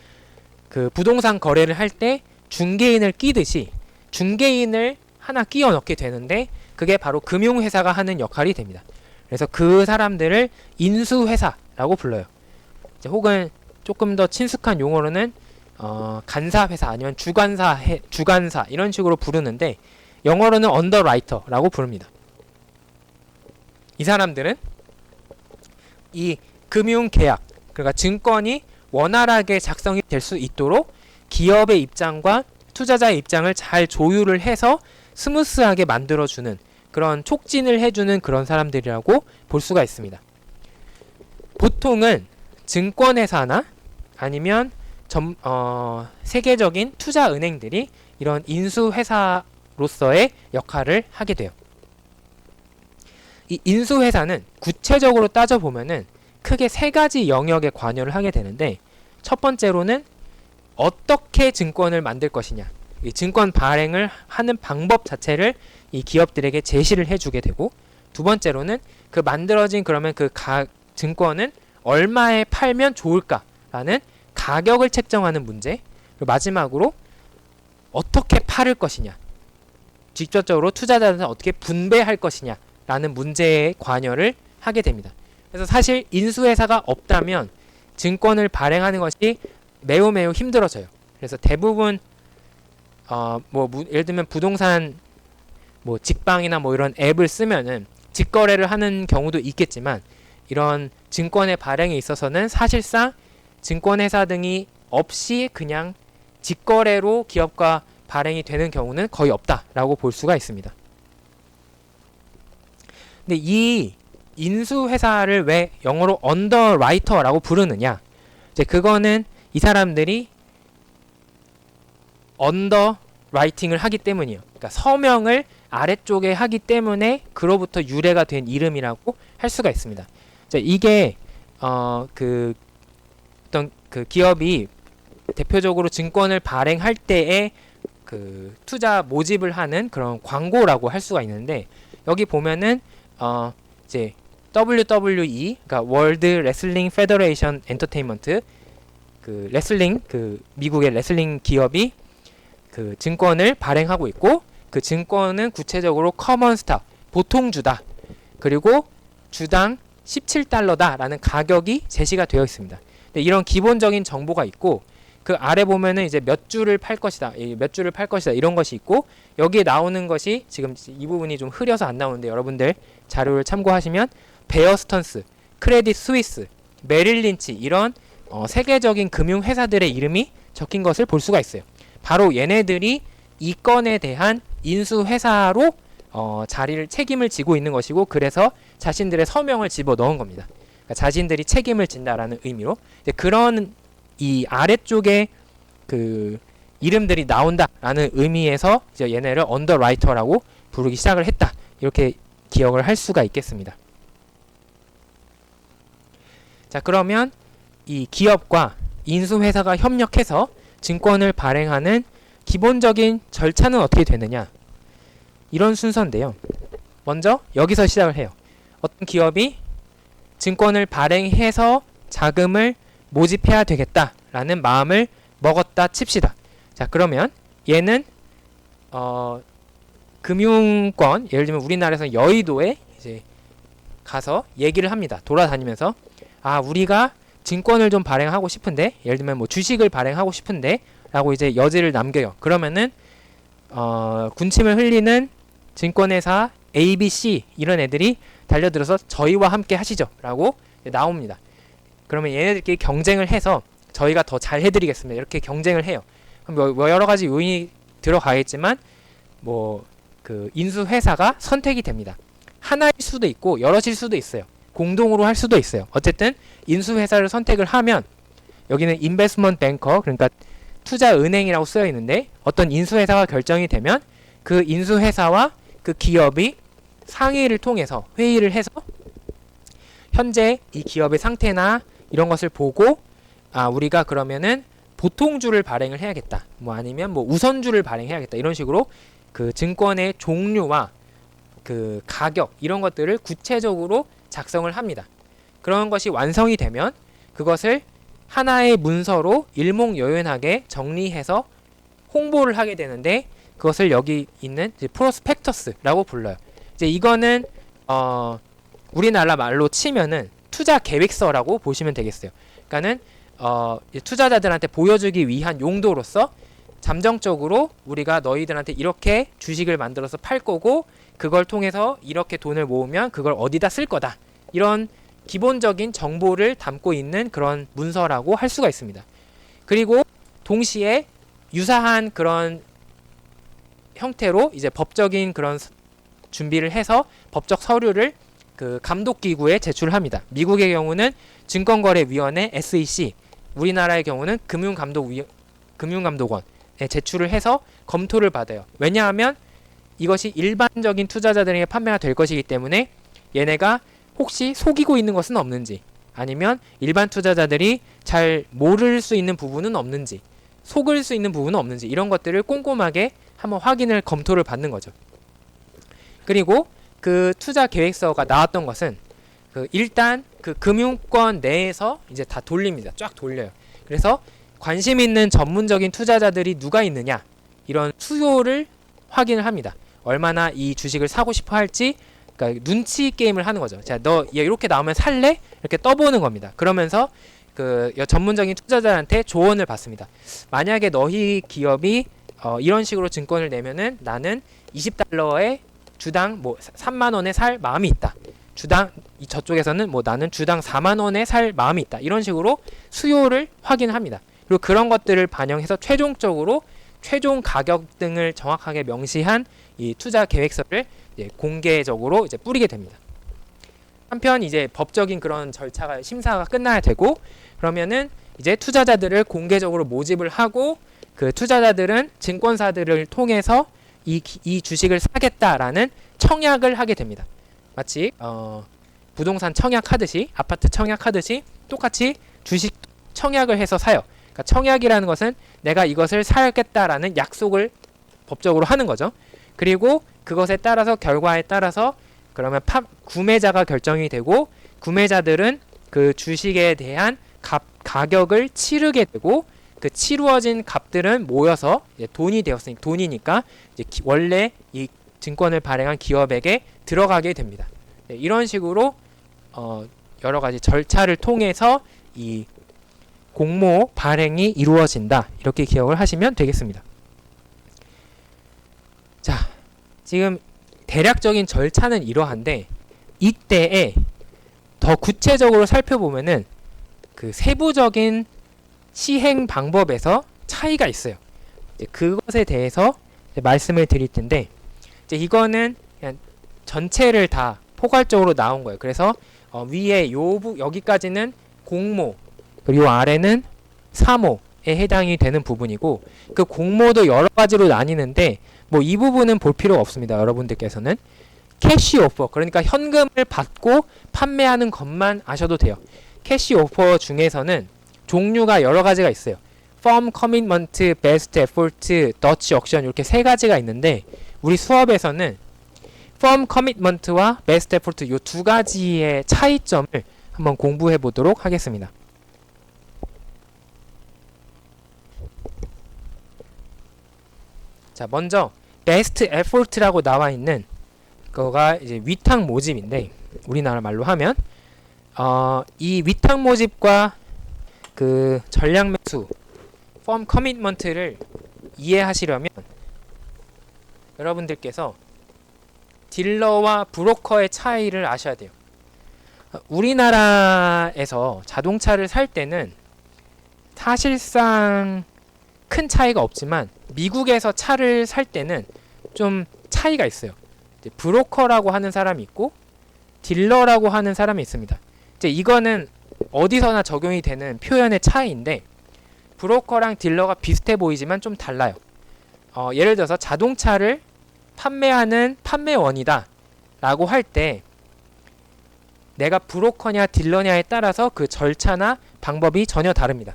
그 부동산 거래를 할 때 중개인을 끼듯이 중개인을 하나 끼워 넣게 되는데, 그게 바로 금융회사가 하는 역할이 됩니다. 그래서 그 사람들을 인수회사라고 불러요. 혹은 조금 더 친숙한 용어로는 간사회사 아니면 주관사 이런 식으로 부르는데, 영어로는 언더라이터라고 부릅니다. 이 사람들은 이 금융계약, 그러니까 증권이 원활하게 작성이 될 수 있도록 기업의 입장과 투자자의 입장을 잘 조율을 해서 스무스하게 만들어주는, 그런 촉진을 해주는 그런 사람들이라고 볼 수가 있습니다. 보통은 증권회사나 아니면 세계적인 투자은행들이 이런 인수회사로서의 역할을 하게 돼요. 이 인수회사는 구체적으로 따져보면은 크게 세 가지 영역에 관여를 하게 되는데, 첫 번째로는 어떻게 증권을 만들 것이냐, 이 증권 발행을 하는 방법 자체를 이 기업들에게 제시를 해주게 되고, 두 번째로는 그 만들어진 그러면 그 증권은 얼마에 팔면 좋을까라는 가격을 책정하는 문제, 그리고 마지막으로 어떻게 팔을 것이냐, 직접적으로 투자자들한테 어떻게 분배할 것이냐 라는 문제에 관여를 하게 됩니다. 그래서 사실 인수회사가 없다면 증권을 발행하는 것이 매우 힘들어져요. 그래서 대부분 예를 들면 부동산 직방이나 이런 앱을 쓰면은 직거래를 하는 경우도 있겠지만, 이런 증권의 발행에 있어서는 사실상 증권회사 등이 없이 그냥 직거래로 기업과 발행이 되는 경우는 거의 없다라고 볼 수가 있습니다. 근데 이 인수회사를 왜 영어로 언더라이터라고 부르느냐, 이제 그거는 이 사람들이 언더라이팅을 하기 때문이에요. 그러니까 서명을 아래쪽에 하기 때문에 그로부터 유래가 된 이름이라고 할 수가 있습니다. 자, 이게 어떤 그 기업이 대표적으로 증권을 발행할 때에 그 투자 모집을 하는 그런 광고라고 할 수가 있는데, 여기 보면은 이제 WWE, 그러니까 월드 레슬링 페더레이션 엔터테인먼트, 그 레슬링, 그 미국의 레슬링 기업이 그 증권을 발행하고 있고, 그 증권은 구체적으로 커먼스탁, 보통주다, 그리고 주당 17달러다 라는 가격이 제시가 되어 있습니다. 근데 이런 기본적인 정보가 있고, 그 아래 보면은 이제 몇 주를 팔 것이다, 몇 주를 팔 것이다 이런 것이 있고, 여기에 나오는 것이 지금 이 부분이 좀 흐려서 안 나오는데 여러분들 자료를 참고하시면 베어 스턴스, 크레딧 스위스, 메릴 린치, 이런 세계적인 금융회사들의 이름이 적힌 것을 볼 수가 있어요. 바로 얘네들이 이 건에 대한 인수회사로 책임을 지고 있는 것이고, 그래서 자신들의 서명을 집어 넣은 겁니다. 그러니까 자신들이 책임을 진다라는 의미로. 그런 이 아래쪽에 그 이름들이 나온다라는 의미에서 이제 얘네를 언더라이터라고 부르기 시작을 했다, 이렇게 기억을 할 수가 있겠습니다. 자, 그러면 이 기업과 인수회사가 협력해서 증권을 발행하는 기본적인 절차는 어떻게 되느냐, 이런 순서인데요. 먼저 여기서 시작을 해요. 어떤 기업이 증권을 발행해서 자금을 모집해야 되겠다라는 마음을 먹었다 칩시다. 자, 그러면 얘는 금융권, 예를 들면 우리나라에서 여의도에 이제 가서 얘기를 합니다. 돌아다니면서 우리가 증권을 좀 발행하고 싶은데, 예를 들면 뭐 주식을 발행하고 싶은데 라고 이제 여지를 남겨요. 그러면은 군침을 흘리는 증권회사 ABC 이런 애들이 달려들어서 저희와 함께 하시죠 라고 나옵니다. 그러면 얘네들끼리 경쟁을 해서 저희가 더 잘 해드리겠습니다 이렇게 경쟁을 해요. 그럼 뭐 여러 가지 요인이 들어가겠지만 뭐 그 인수회사가 선택이 됩니다. 하나일 수도 있고 여럿일 수도 있어요. 공동으로 할 수도 있어요. 어쨌든 인수회사를 선택을 하면, 여기는 인베스트먼트 뱅커, 그러니까 투자은행이라고 쓰여 있는데, 어떤 인수회사가 결정이 되면 그 인수회사와 그 기업이 상의를 통해서 회의를 해서 현재 이 기업의 상태나 이런 것을 보고 우리가 그러면은 보통주를 발행을 해야겠다, 뭐 아니면 뭐 우선주를 발행해야겠다, 이런 식으로 그 증권의 종류와 그 가격 이런 것들을 구체적으로 작성을 합니다. 그런 것이 완성이 되면 그것을 하나의 문서로 일목요연하게 정리해서 홍보를 하게 되는데, 그것을 여기 있는 프로스펙터스라고 불러요. 이제 이거는 우리나라 말로 치면은 투자 계획서라고 보시면 되겠어요. 그러니까는 투자자들한테 보여주기 위한 용도로서 잠정적으로 우리가 너희들한테 이렇게 주식을 만들어서 팔 거고, 그걸 통해서 이렇게 돈을 모으면 그걸 어디다 쓸 거다, 이런 기본적인 정보를 담고 있는 그런 문서라고 할 수가 있습니다. 그리고 동시에 유사한 그런 형태로 이제 법적인 그런 준비를 해서 법적 서류를 그 감독기구에 제출합니다. 미국의 경우는 증권거래위원회 SEC, 우리나라의 경우는 금융감독원에 제출을 해서 검토를 받아요. 왜냐하면 이것이 일반적인 투자자들에게 판매가 될 것이기 때문에 얘네가 혹시 속이고 있는 것은 없는지, 아니면 일반 투자자들이 잘 모를 수 있는 부분은 없는지, 속을 수 있는 부분은 없는지, 이런 것들을 꼼꼼하게 한번 확인을 검토를 받는 거죠. 그리고 그 투자 계획서가 나왔던 것은 일단 그 금융권 내에서 이제 다 돌립니다. 쫙 돌려요. 그래서 관심 있는 전문적인 투자자들이 누가 있느냐, 이런 수요를 확인을 합니다. 얼마나 이 주식을 사고 싶어 할지, 그러니까 눈치 게임을 하는 거죠. 자, 너 이렇게 나오면 살래? 이렇게 떠보는 겁니다. 그러면서 그 전문적인 투자자한테 조언을 받습니다. 만약에 너희 기업이 이런 식으로 증권을 내면은 나는 $20에 주당 뭐 3만 원에 살 마음이 있다. 저쪽에서는 뭐 나는 주당 4만 원에 살 마음이 있다. 이런 식으로 수요를 확인합니다. 그리고 그런 것들을 반영해서 최종적으로 최종 가격 등을 정확하게 명시한 이 투자 계획서를 이제 공개적으로 이제 뿌리게 됩니다. 한편 이제 법적인 그런 절차가 심사가 끝나야 되고, 그러면은 이제 투자자들을 공개적으로 모집을 하고, 그 투자자들은 증권사들을 통해서 이 주식을 사겠다라는 청약을 하게 됩니다. 마치 부동산 청약하듯이, 아파트 청약하듯이 똑같이 주식 청약을 해서 사요. 그러니까 청약이라는 것은 내가 이것을 사겠다라는 약속을 법적으로 하는 거죠. 그리고 그것에 따라서, 결과에 따라서 그러면 구매자가 결정이 되고, 구매자들은 그 주식에 대한 가격을 치르게 되고, 그 치루어진 값들은 모여서 돈이 되었으니까, 돈이니까 이제 원래 이 증권을 발행한 기업에게 들어가게 됩니다. 네, 이런 식으로 여러 가지 절차를 통해서 이 공모 발행이 이루어진다, 이렇게 기억을 하시면 되겠습니다. 자, 지금 대략적인 절차는 이러한데, 이때에 더 구체적으로 살펴보면은 그 세부적인 시행 방법에서 차이가 있어요. 이제 그것에 대해서 이제 말씀을 드릴 텐데, 이제 이거는 그냥 전체를 다 포괄적으로 나온 거예요. 그래서 위에 여기까지는 공모, 그리고 아래는 사모에 해당이 되는 부분이고, 그 공모도 여러 가지로 나뉘는데 뭐 이 부분은 볼 필요가 없습니다. 여러분들께서는 캐시 오퍼, 그러니까 현금을 받고 판매하는 것만 아셔도 돼요. 캐시 오퍼 중에서는 종류가 여러 가지가 있어요. Firm Commitment, Best Effort, Dutch Auction, 이렇게 세 가지가 있는데, 우리 수업에서는 firm commitment와 best effort 이 두 가지의 차이점을 한번 공부해 보도록 하겠습니다. 자, 먼저 best effort라고 나와 있는 그거가 이제 위탁 모집인데, 우리나라 말로 하면 이 위탁 모집과 그 전략 매수 firm commitment를 이해하시려면 여러분들께서 딜러와 브로커의 차이를 아셔야 돼요. 우리나라에서 자동차를 살 때는 사실상 큰 차이가 없지만 미국에서 차를 살 때는 좀 차이가 있어요. 이제 브로커라고 하는 사람이 있고 딜러라고 하는 사람이 있습니다. 이제 이거는 어디서나 적용이 되는 표현의 차이인데, 브로커랑 딜러가 비슷해 보이지만 좀 달라요. 예를 들어서 자동차를 판매하는 판매원이다 라고 할 때 내가 브로커냐 딜러냐에 따라서 그 절차나 방법이 전혀 다릅니다.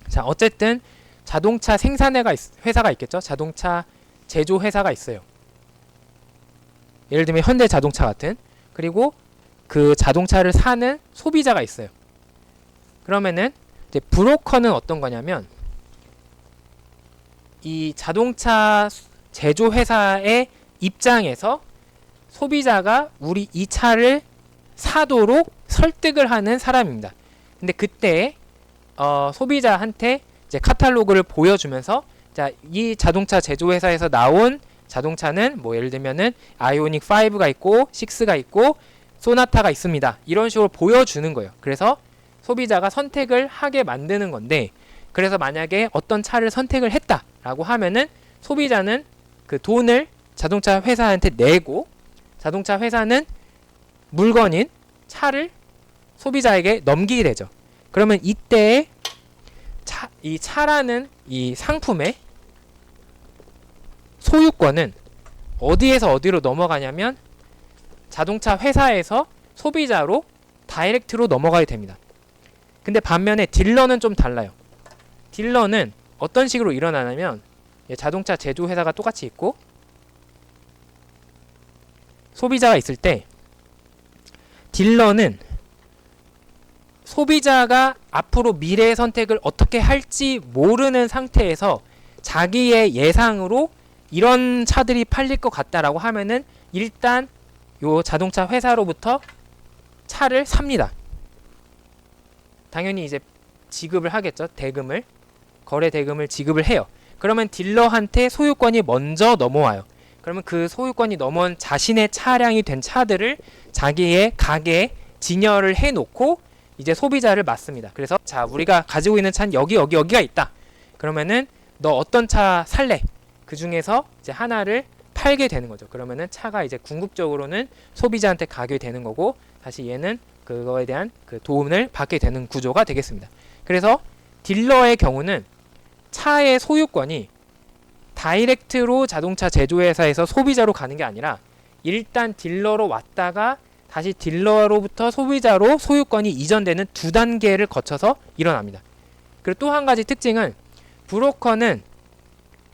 자, 어쨌든 자동차 회사가 있겠죠. 자동차 제조 회사가 있어요. 예를 들면 현대자동차 같은. 그리고 그 자동차를 사는 소비자가 있어요. 그러면은 이제 브로커는 어떤 거냐면, 이 자동차 제조 회사의 입장에서 소비자가 우리 이 차를 사도록 설득을 하는 사람입니다. 근데 그때 소비자한테 이제 카탈로그를 보여주면서, 자, 이 자동차 제조 회사에서 나온 자동차는 뭐 예를 들면은 아이오닉 5가 있고 6가 있고 소나타가 있습니다. 이런 식으로 보여주는 거예요. 그래서 소비자가 선택을 하게 만드는 건데, 그래서 만약에 어떤 차를 선택을 했다라고 하면은 소비자는 그 돈을 자동차 회사한테 내고, 자동차 회사는 물건인 차를 소비자에게 넘기게 되죠. 그러면 이때 이 차라는 이 상품의 소유권은 어디에서 어디로 넘어가냐면 자동차 회사에서 소비자로 다이렉트로 넘어가게 됩니다. 근데 반면에 딜러는 좀 달라요. 딜러는 어떤 식으로 일어나냐면, 자동차 제조 회사가 똑같이 있고 소비자가 있을 때, 딜러는 소비자가 앞으로 미래의 선택을 어떻게 할지 모르는 상태에서 자기의 예상으로 이런 차들이 팔릴 것 같다라고 하면은 일단 요 자동차 회사로부터 차를 삽니다. 당연히 이제 지급을 하겠죠. 대금을, 거래 대금을 지급을 해요. 그러면 딜러한테 소유권이 먼저 넘어와요. 그러면 그 소유권이 넘어온 자신의 차량이 된 차들을 자기의 가게에 진열을 해놓고 이제 소비자를 맞습니다. 그래서 자, 우리가 가지고 있는 차는 여기가 있다. 그러면은 너 어떤 차 살래? 그 중에서 이제 하나를 팔게 되는 거죠. 그러면은 차가 이제 궁극적으로는 소비자한테 가게 되는 거고, 다시 얘는 그거에 대한 그 도움을 받게 되는 구조가 되겠습니다. 그래서 딜러의 경우는 차의 소유권이 다이렉트로 자동차 제조회사에서 소비자로 가는 게 아니라 일단 딜러로 왔다가 다시 딜러로부터 소비자로 소유권이 이전되는 두 단계를 거쳐서 일어납니다. 그리고 또 한 가지 특징은, 브로커는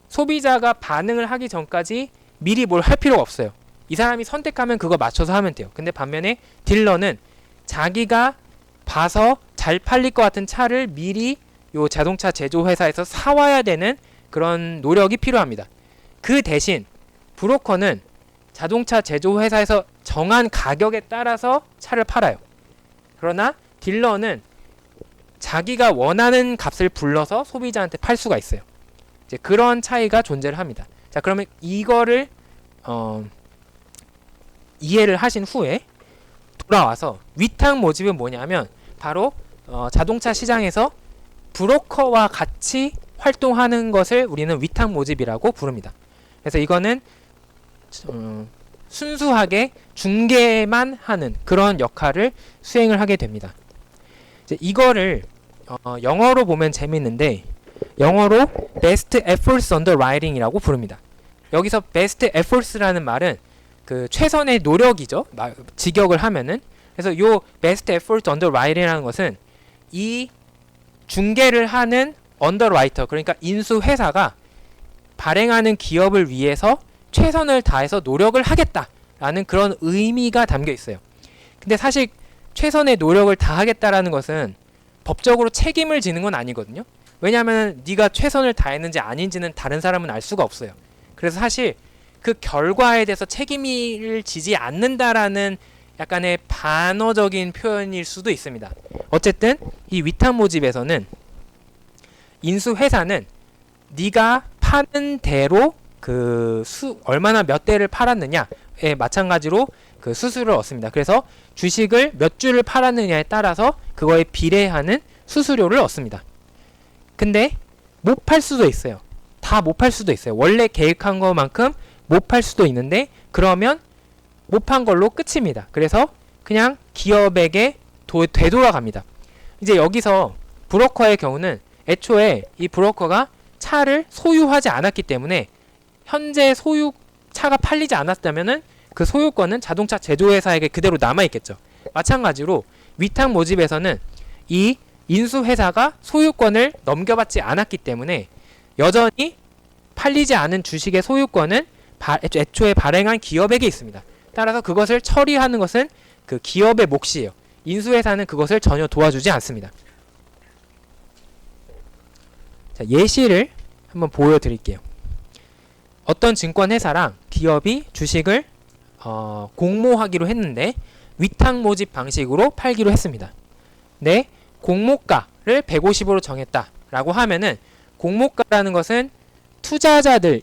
소비자가 반응을 하기 전까지 미리 뭘 할 필요가 없어요. 이 사람이 선택하면 그거 맞춰서 하면 돼요. 근데 반면에 딜러는 자기가 봐서 잘 팔릴 것 같은 차를 미리 요 자동차 제조회사에서 사와야 되는 그런 노력이 필요합니다. 그 대신 브로커는 자동차 제조회사에서 정한 가격에 따라서 차를 팔아요. 그러나 딜러는 자기가 원하는 값을 불러서 소비자한테 팔 수가 있어요. 이제 그런 차이가 존재를 합니다. 자, 그러면 이거를 이해를 하신 후에 돌아와서 위탁 모집은 뭐냐면 바로 자동차 시장에서 브로커와 같이 활동하는 것을 우리는 위탁 모집이라고 부릅니다. 그래서 이거는 순수하게 중개만 하는 그런 역할을 수행을 하게 됩니다. 이제 이거를 영어로 보면 재밌는데, 영어로 best efforts underwriting이라고 부릅니다. 여기서 best efforts라는 말은 그 최선의 노력이죠. 직역을 하면은. 그래서 요 best efforts underwriting이라는 것은 이 중개를 하는 언더라이터, 그러니까 인수 회사가 발행하는 기업을 위해서 최선을 다해서 노력을 하겠다라고 라는 그런 의미가 담겨 있어요. 근데 사실 최선의 노력을 다하겠다라는 것은 법적으로 책임을 지는 건 아니거든요. 왜냐하면 네가 최선을 다했는지 아닌지는 다른 사람은 알 수가 없어요. 그래서 사실 그 결과에 대해서 책임을 지지 않는다라는 약간의 반어적인 표현일 수도 있습니다. 어쨌든 이 위탁 모집에서는 인수회사는 네가 파는 대로 얼마나 몇 대를 팔았느냐에 마찬가지로 그 수수료를 얻습니다. 그래서 주식을 몇 주를 팔았느냐에 따라서 그거에 비례하는 수수료를 얻습니다. 근데 못 팔 수도 있어요. 다 못 팔 수도 있어요. 원래 계획한 것만큼 못 팔 수도 있는데 그러면 못 판 걸로 끝입니다. 그래서 그냥 기업에게 되돌아갑니다. 이제 여기서 브로커의 경우는 애초에 이 브로커가 차를 소유하지 않았기 때문에 현재 차가 팔리지 않았다면은 그 소유권은 자동차 제조회사에게 그대로 남아있겠죠. 마찬가지로 위탁 모집에서는 이 인수회사가 소유권을 넘겨받지 않았기 때문에 여전히 팔리지 않은 주식의 소유권은 애초에 발행한 기업에게 있습니다. 따라서 그것을 처리하는 것은 그 기업의 몫이에요. 인수회사는 그것을 전혀 도와주지 않습니다. 자, 예시를 한번 보여드릴게요. 어떤 증권회사랑 기업이 주식을 공모하기로 했는데 위탁 모집 방식으로 팔기로 했습니다. 네, 공모가를 150으로 정했다라고 하면은 공모가라는 것은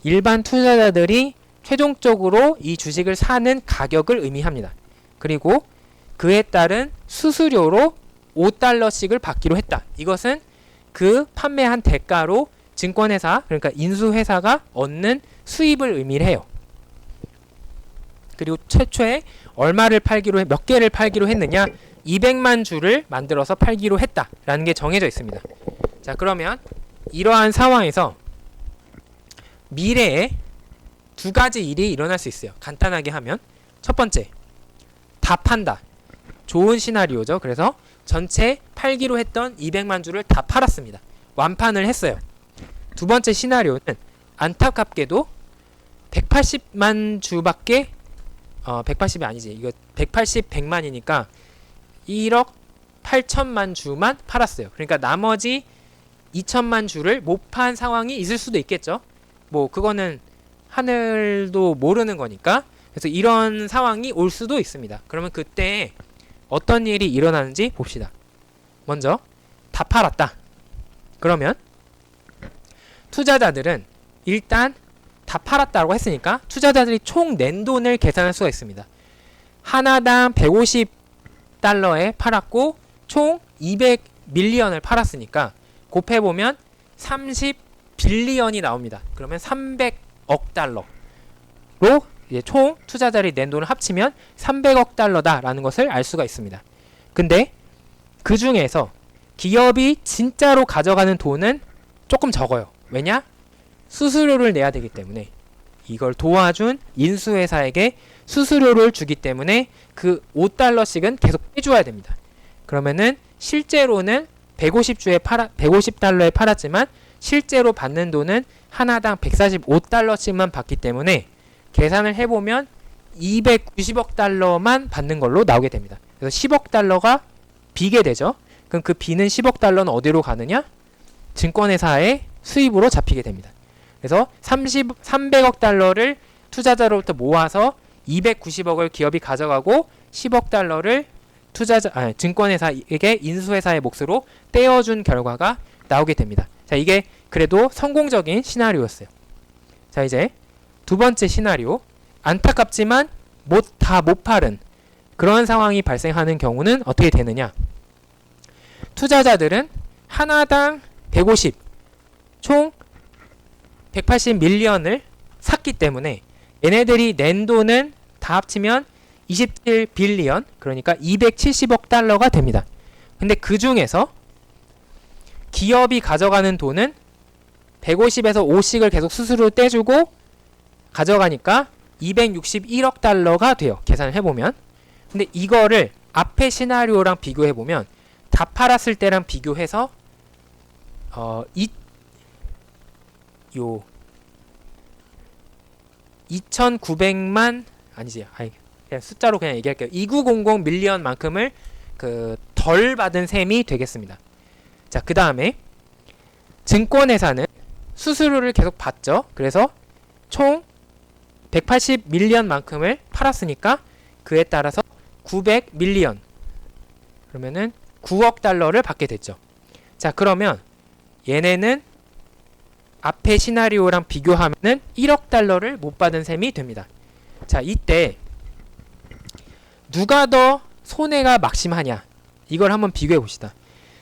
일반 투자자들이 최종적으로 이 주식을 사는 가격을 의미합니다. 그리고 그에 따른 수수료로 $5씩을 받기로 했다. 이것은 그 판매한 대가로 증권회사, 그러니까 인수회사가 얻는 수입을 의미를 해요. 그리고 최초에 몇 개를 팔기로 했느냐? 200만 주를 만들어서 팔기로 했다라는 게 정해져 있습니다. 자, 그러면 이러한 상황에서 미래에 두 가지 일이 일어날 수 있어요. 간단하게 하면 첫 번째, 다 판다. 좋은 시나리오죠. 그래서 전체 팔기로 했던 200만 주를 다 팔았습니다. 완판을 했어요. 두 번째 시나리오는 안타깝게도 180만 주밖에 180이 아니지. 이거 100만이니까 1억 8천만 주만 팔았어요. 그러니까 나머지 2천만 주를 못 판 상황이 있을 수도 있겠죠. 뭐 그거는 하늘도 모르는 거니까. 그래서 이런 상황이 올 수도 있습니다. 그러면 그때 어떤 일이 일어나는지 봅시다. 먼저 다 팔았다. 그러면 투자자들은 일단 다 팔았다고 했으니까 투자자들이 총 낸 돈을 계산할 수가 있습니다. 하나당 150달러에 팔았고 총 200밀리언을 팔았으니까 곱해보면 30빌리언이 나옵니다. 그러면 300억 달러로 이제 총 투자자들이 낸 돈을 합치면 300억 달러다라는 것을 알 수가 있습니다. 근데 그 중에서 기업이 진짜로 가져가는 돈은 조금 적어요. 왜냐? 수수료를 내야 되기 때문에 이걸 도와준 인수회사에게 수수료를 주기 때문에 그 $5씩은 계속 빼줘야 됩니다. 그러면은 실제로는 150달러에 팔았지만 실제로 받는 돈은 하나당 145달러씩만 받기 때문에 계산을 해보면 290억 달러만 받는 걸로 나오게 됩니다. 그래서 10억 달러가 비게 되죠. 그럼 그 비는 10억 달러는 어디로 가느냐? 증권회사의 수입으로 잡히게 됩니다. 그래서 300억 달러를 투자자로부터 모아서 290억을 기업이 가져가고 10억 달러를 증권회사에게 인수회사의 몫으로 떼어준 결과가 나오게 됩니다. 자, 이게 그래도 성공적인 시나리오였어요. 자, 이제 두 번째 시나리오. 안타깝지만 다 못 팔은 그런 상황이 발생하는 경우는 어떻게 되느냐? 투자자들은 하나당 150, 총 180밀리언을 샀기 때문에 얘네들이 낸 돈은 다 합치면 27빌리언, 그러니까 270억 달러가 됩니다. 근데 그 중에서 기업이 가져가는 돈은 150에서 5씩을 계속 수수료 떼주고 가져가니까 261억 달러가 돼요. 계산을 해보면. 근데 이거를 앞의 시나리오랑 비교해보면 다 팔았을 때랑 비교해서 2,900만 아니지. 그냥 숫자로 그냥 얘기할게요. 2900 밀리언만큼을 그 덜 받은 셈이 되겠습니다. 자, 그 다음에 증권회사는 수수료를 계속 받죠. 그래서 총 180 밀리언만큼을 팔았으니까 그에 따라서 900 밀리언, 그러면은 9억 달러를 받게 됐죠. 자, 그러면 얘네는 앞에 시나리오랑 비교하면은 1억 달러를 못 받은 셈이 됩니다. 자, 이때 누가 더 손해가 막심하냐, 이걸 한번 비교해 봅시다.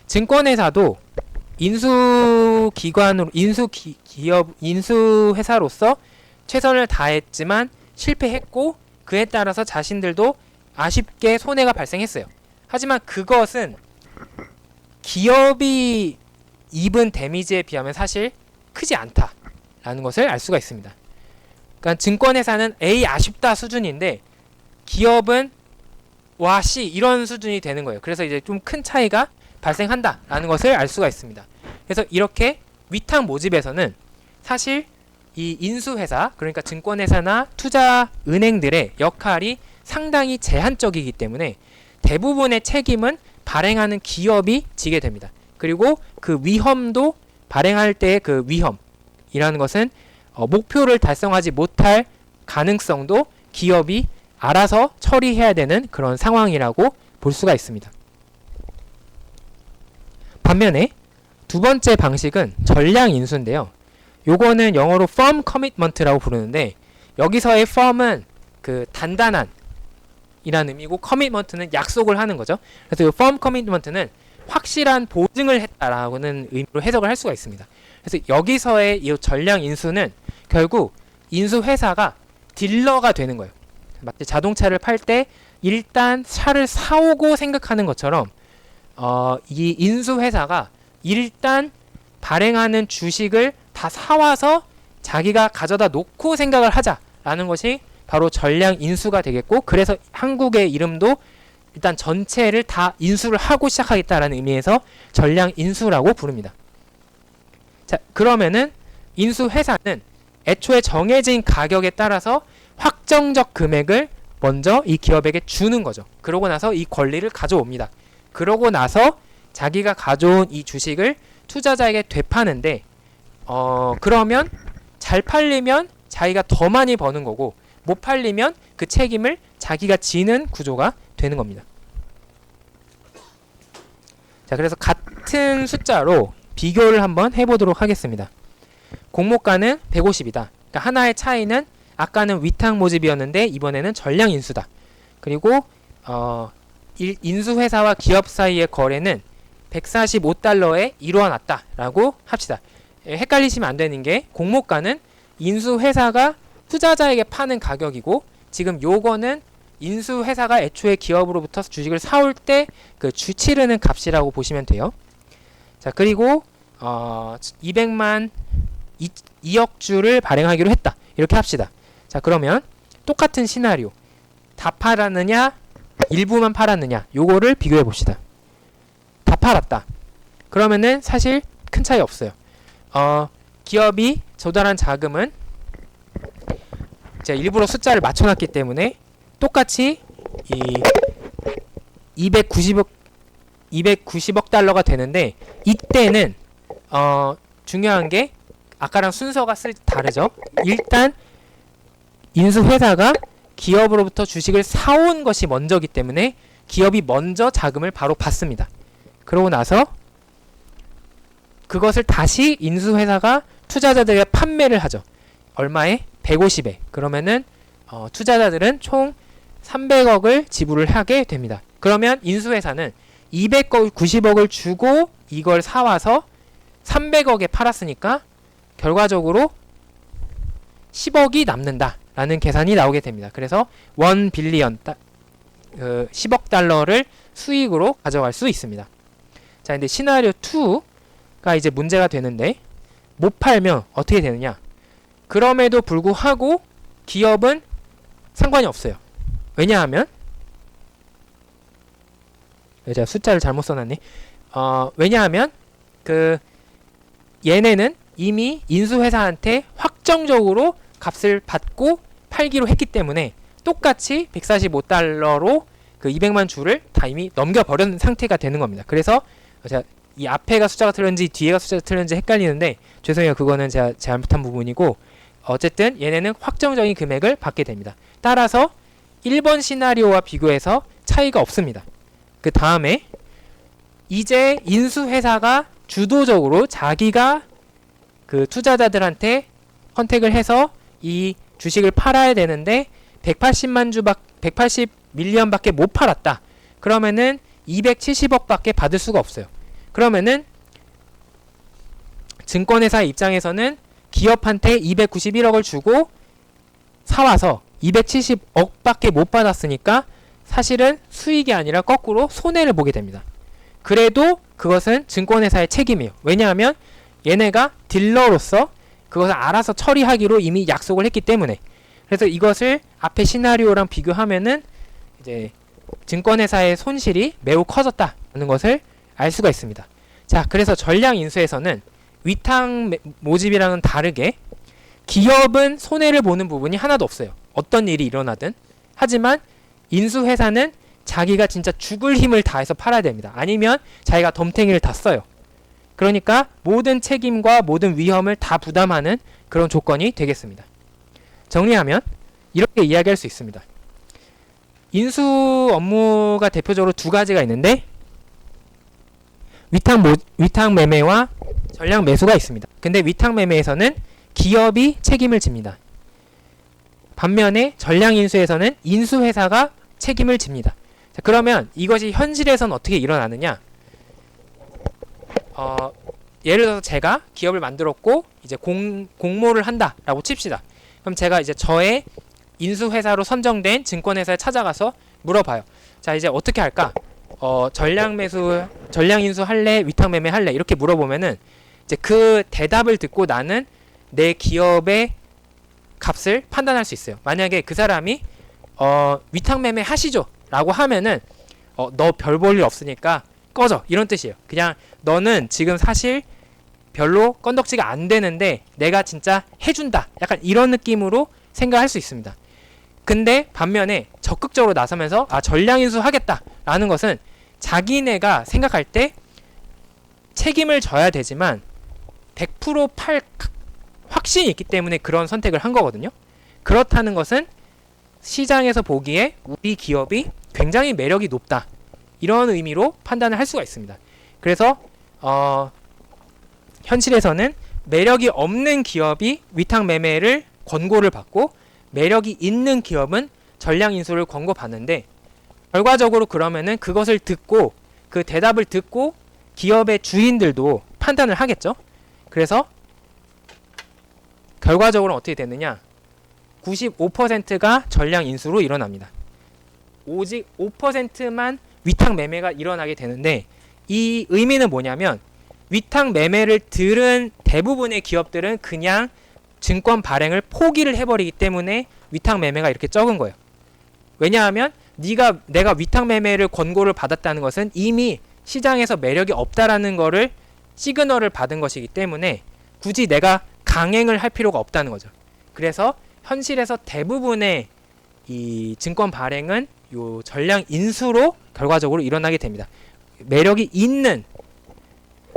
증권회사도 인수기관으로 인수회사로서 최선을 다했지만 실패했고, 그에 따라서 자신들도 아쉽게 손해가 발생했어요. 하지만 그것은 기업이 입은 데미지에 비하면 사실 크지 않다라는 것을 알 수가 있습니다. 그러니까 증권회사는 에이 아쉽다 수준인데 기업은 와 씨 이런 수준이 되는 거예요. 그래서 이제 좀 큰 차이가 발생한다라는 것을 알 수가 있습니다. 그래서 이렇게 위탁 모집에서는 사실 이 인수회사, 그러니까 증권회사나 투자은행들의 역할이 상당히 제한적이기 때문에 대부분의 책임은 발행하는 기업이 지게 됩니다. 그리고 그 위험도, 발행할 때의 그 위험이라는 것은 목표를 달성하지 못할 가능성도 기업이 알아서 처리해야 되는 그런 상황이라고 볼 수가 있습니다. 반면에 두 번째 방식은 전량 인수인데요. 요거는 영어로 firm commitment라고 부르는데, 여기서의 firm은 그 단단한 이라는 의미고 commitment는 약속을 하는 거죠. 그래서 이 firm commitment는 확실한 보증을 했다라는 의미로 해석을 할 수가 있습니다. 그래서 여기서의 이 전량 인수는 결국 인수회사가 딜러가 되는 거예요. 마치 자동차를 팔 때 일단 차를 사오고 생각하는 것처럼 이 인수회사가 일단 발행하는 주식을 다 사와서 자기가 가져다 놓고 생각을 하자라는 것이 바로 전량 인수가 되겠고, 그래서 한국의 이름도 일단 전체를 다 인수를 하고 시작하겠다라는 의미에서 전량 인수라고 부릅니다. 자, 그러면은 인수회사는 애초에 정해진 가격에 따라서 확정적 금액을 먼저 이 기업에게 주는 거죠. 그러고 나서 이 권리를 가져옵니다. 그러고 나서 자기가 가져온 이 주식을 투자자에게 되파는데, 그러면 잘 팔리면 자기가 더 많이 버는 거고, 못 팔리면 그 책임을 자기가 지는 구조가 되는 겁니다. 자, 그래서 같은 숫자로 비교를 한번 해보도록 하겠습니다. 공모가는 150이다. 그러니까 하나의 차이는 아까는 위탁 모집이었는데 이번에는 전량 인수다. 그리고 인수회사와 기업 사이의 거래는 145달러에 이루어났다라고 합시다. 헷갈리시면 안 되는 게, 공모가는 인수회사가 투자자에게 파는 가격이고, 지금 요거는 인수회사가 애초에 기업으로부터 주식을 사올 때 그 치르는 값이라고 보시면 돼요. 자, 그리고 200만 2억 주를 발행하기로 했다. 이렇게 합시다. 자, 그러면 똑같은 시나리오, 다 팔았느냐 일부만 팔았느냐, 요거를 비교해 봅시다. 다 팔았다. 그러면은 사실 큰 차이 없어요. 기업이 조달한 자금은 제가 일부러 숫자를 맞춰놨기 때문에 똑같이 이 290억 달러가 되는데, 이때는 중요한 게 아까랑 순서가 다르죠. 일단 인수회사가 기업으로부터 주식을 사온 것이 먼저기 때문에 기업이 먼저 자금을 바로 받습니다. 그러고 나서 그것을 다시 인수회사가 투자자들에게 판매를 하죠. 얼마에? 150에. 그러면은 투자자들은 총 300억을 지불을 하게 됩니다. 그러면 인수회사는 290억을 주고 이걸 사와서 300억에 팔았으니까 결과적으로 10억이 남는다라는 계산이 나오게 됩니다. 그래서 1 빌리언 10억 달러를 수익으로 가져갈 수 있습니다. 자, 근데 시나리오 2가 이제 문제가 되는데, 못 팔면 어떻게 되느냐? 그럼에도 불구하고 기업은 상관이 없어요. 왜냐하면 제가 숫자를 잘못 써놨네. 왜냐하면 얘네는 이미 인수회사한테 확정적으로 값을 받고 팔기로 했기 때문에 똑같이 145달러로 그 200만 주를 다 이미 넘겨버린 상태가 되는 겁니다. 그래서 제가 이 앞에가 숫자가 틀렸는지 뒤에가 숫자가 틀렸는지 헷갈리는데 죄송해요. 그거는 제가 잘못한 부분이고 어쨌든 얘네는 확정적인 금액을 받게 됩니다. 따라서 1번 시나리오와 비교해서 차이가 없습니다. 그 다음에 이제 인수회사가 주도적으로 자기가 그 투자자들한테 컨택을 해서 이 주식을 팔아야 되는데 180밀리언밖에 못 팔았다. 그러면은 270억밖에 받을 수가 없어요. 그러면은 증권회사 입장에서는 기업한테 291억을 주고 사와서 270억밖에 못 받았으니까 사실은 수익이 아니라 거꾸로 손해를 보게 됩니다. 그래도 그것은 증권회사의 책임이에요. 왜냐하면 얘네가 딜러로서 그것을 알아서 처리하기로 이미 약속을 했기 때문에. 그래서 이것을 앞의 시나리오랑 비교하면은 이제 증권회사의 손실이 매우 커졌다는 것을 알 수가 있습니다. 자, 그래서 전량 인수에서는 위탁 모집이랑은 다르게 기업은 손해를 보는 부분이 하나도 없어요. 어떤 일이 일어나든. 하지만 인수회사는 자기가 진짜 죽을 힘을 다해서 팔아야 됩니다. 아니면 자기가 덤탱이를 다 써요. 그러니까 모든 책임과 모든 위험을 다 부담하는 그런 조건이 되겠습니다. 정리하면 이렇게 이야기할 수 있습니다. 인수 업무가 대표적으로 두 가지가 있는데 위탁 매매와 전량 매수가 있습니다. 근데 위탁 매매에서는 기업이 책임을 집니다. 반면에 전량 인수에서는 인수회사가 책임을 집니다. 자, 그러면 이것이 현실에서는 어떻게 일어나느냐? 예를 들어서 제가 기업을 만들었고 이제 공모를 한다라고 칩시다. 그럼 제가 이제 저의 인수회사로 선정된 증권회사에 찾아가서 물어봐요. 자, 이제 어떻게 할까? 전량 인수 할래? 위탁 매매 할래? 이렇게 물어보면은 이제 그 대답을 듣고 나는 내 기업의 값을 판단할 수 있어요. 만약에 그 사람이 위탁 매매 하시죠 라고 하면은 너 별 볼 일 없으니까 꺼져 이런 뜻이에요. 그냥 너는 지금 사실 별로 건덕지가 안 되는데 내가 진짜 해준다 약간 이런 느낌으로 생각할 수 있습니다. 근데 반면에 적극적으로 나서면서 전량 인수 하겠다 라는 것은 자기네가 생각할 때 책임을 져야 되지만 100% 팔 확신이 있기 때문에 그런 선택을 한 거거든요. 그렇다는 것은 시장에서 보기에 우리 기업이 굉장히 매력이 높다 이런 의미로 판단을 할 수가 있습니다. 그래서 현실에서는 매력이 없는 기업이 위탁 매매를 권고를 받고 매력이 있는 기업은 전량 인수를 권고받는데 결과적으로 그러면은 그것을 듣고 그 대답을 듣고 기업의 주인들도 판단을 하겠죠. 그래서 결과적으로 어떻게 되느냐? 95%가 전량 인수로 일어납니다. 오직 5%만 위탁 매매가 일어나게 되는데 이 의미는 뭐냐면 위탁 매매를 들은 대부분의 기업들은 그냥 증권 발행을 포기를 해버리기 때문에 위탁 매매가 이렇게 적은 거예요. 왜냐하면 내가 위탁 매매를 권고를 받았다는 것은 이미 시장에서 매력이 없다라는 거를 시그널을 받은 것이기 때문에 굳이 내가 강행을 할 필요가 없다는 거죠. 그래서 현실에서 대부분의 이 증권 발행은 요 전량 인수로 결과적으로 일어나게 됩니다. 매력이 있는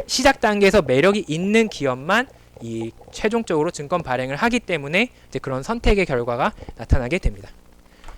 시작 단계에서 매력이 있는 기업만 이 최종적으로 증권 발행을 하기 때문에 이제 그런 선택의 결과가 나타나게 됩니다.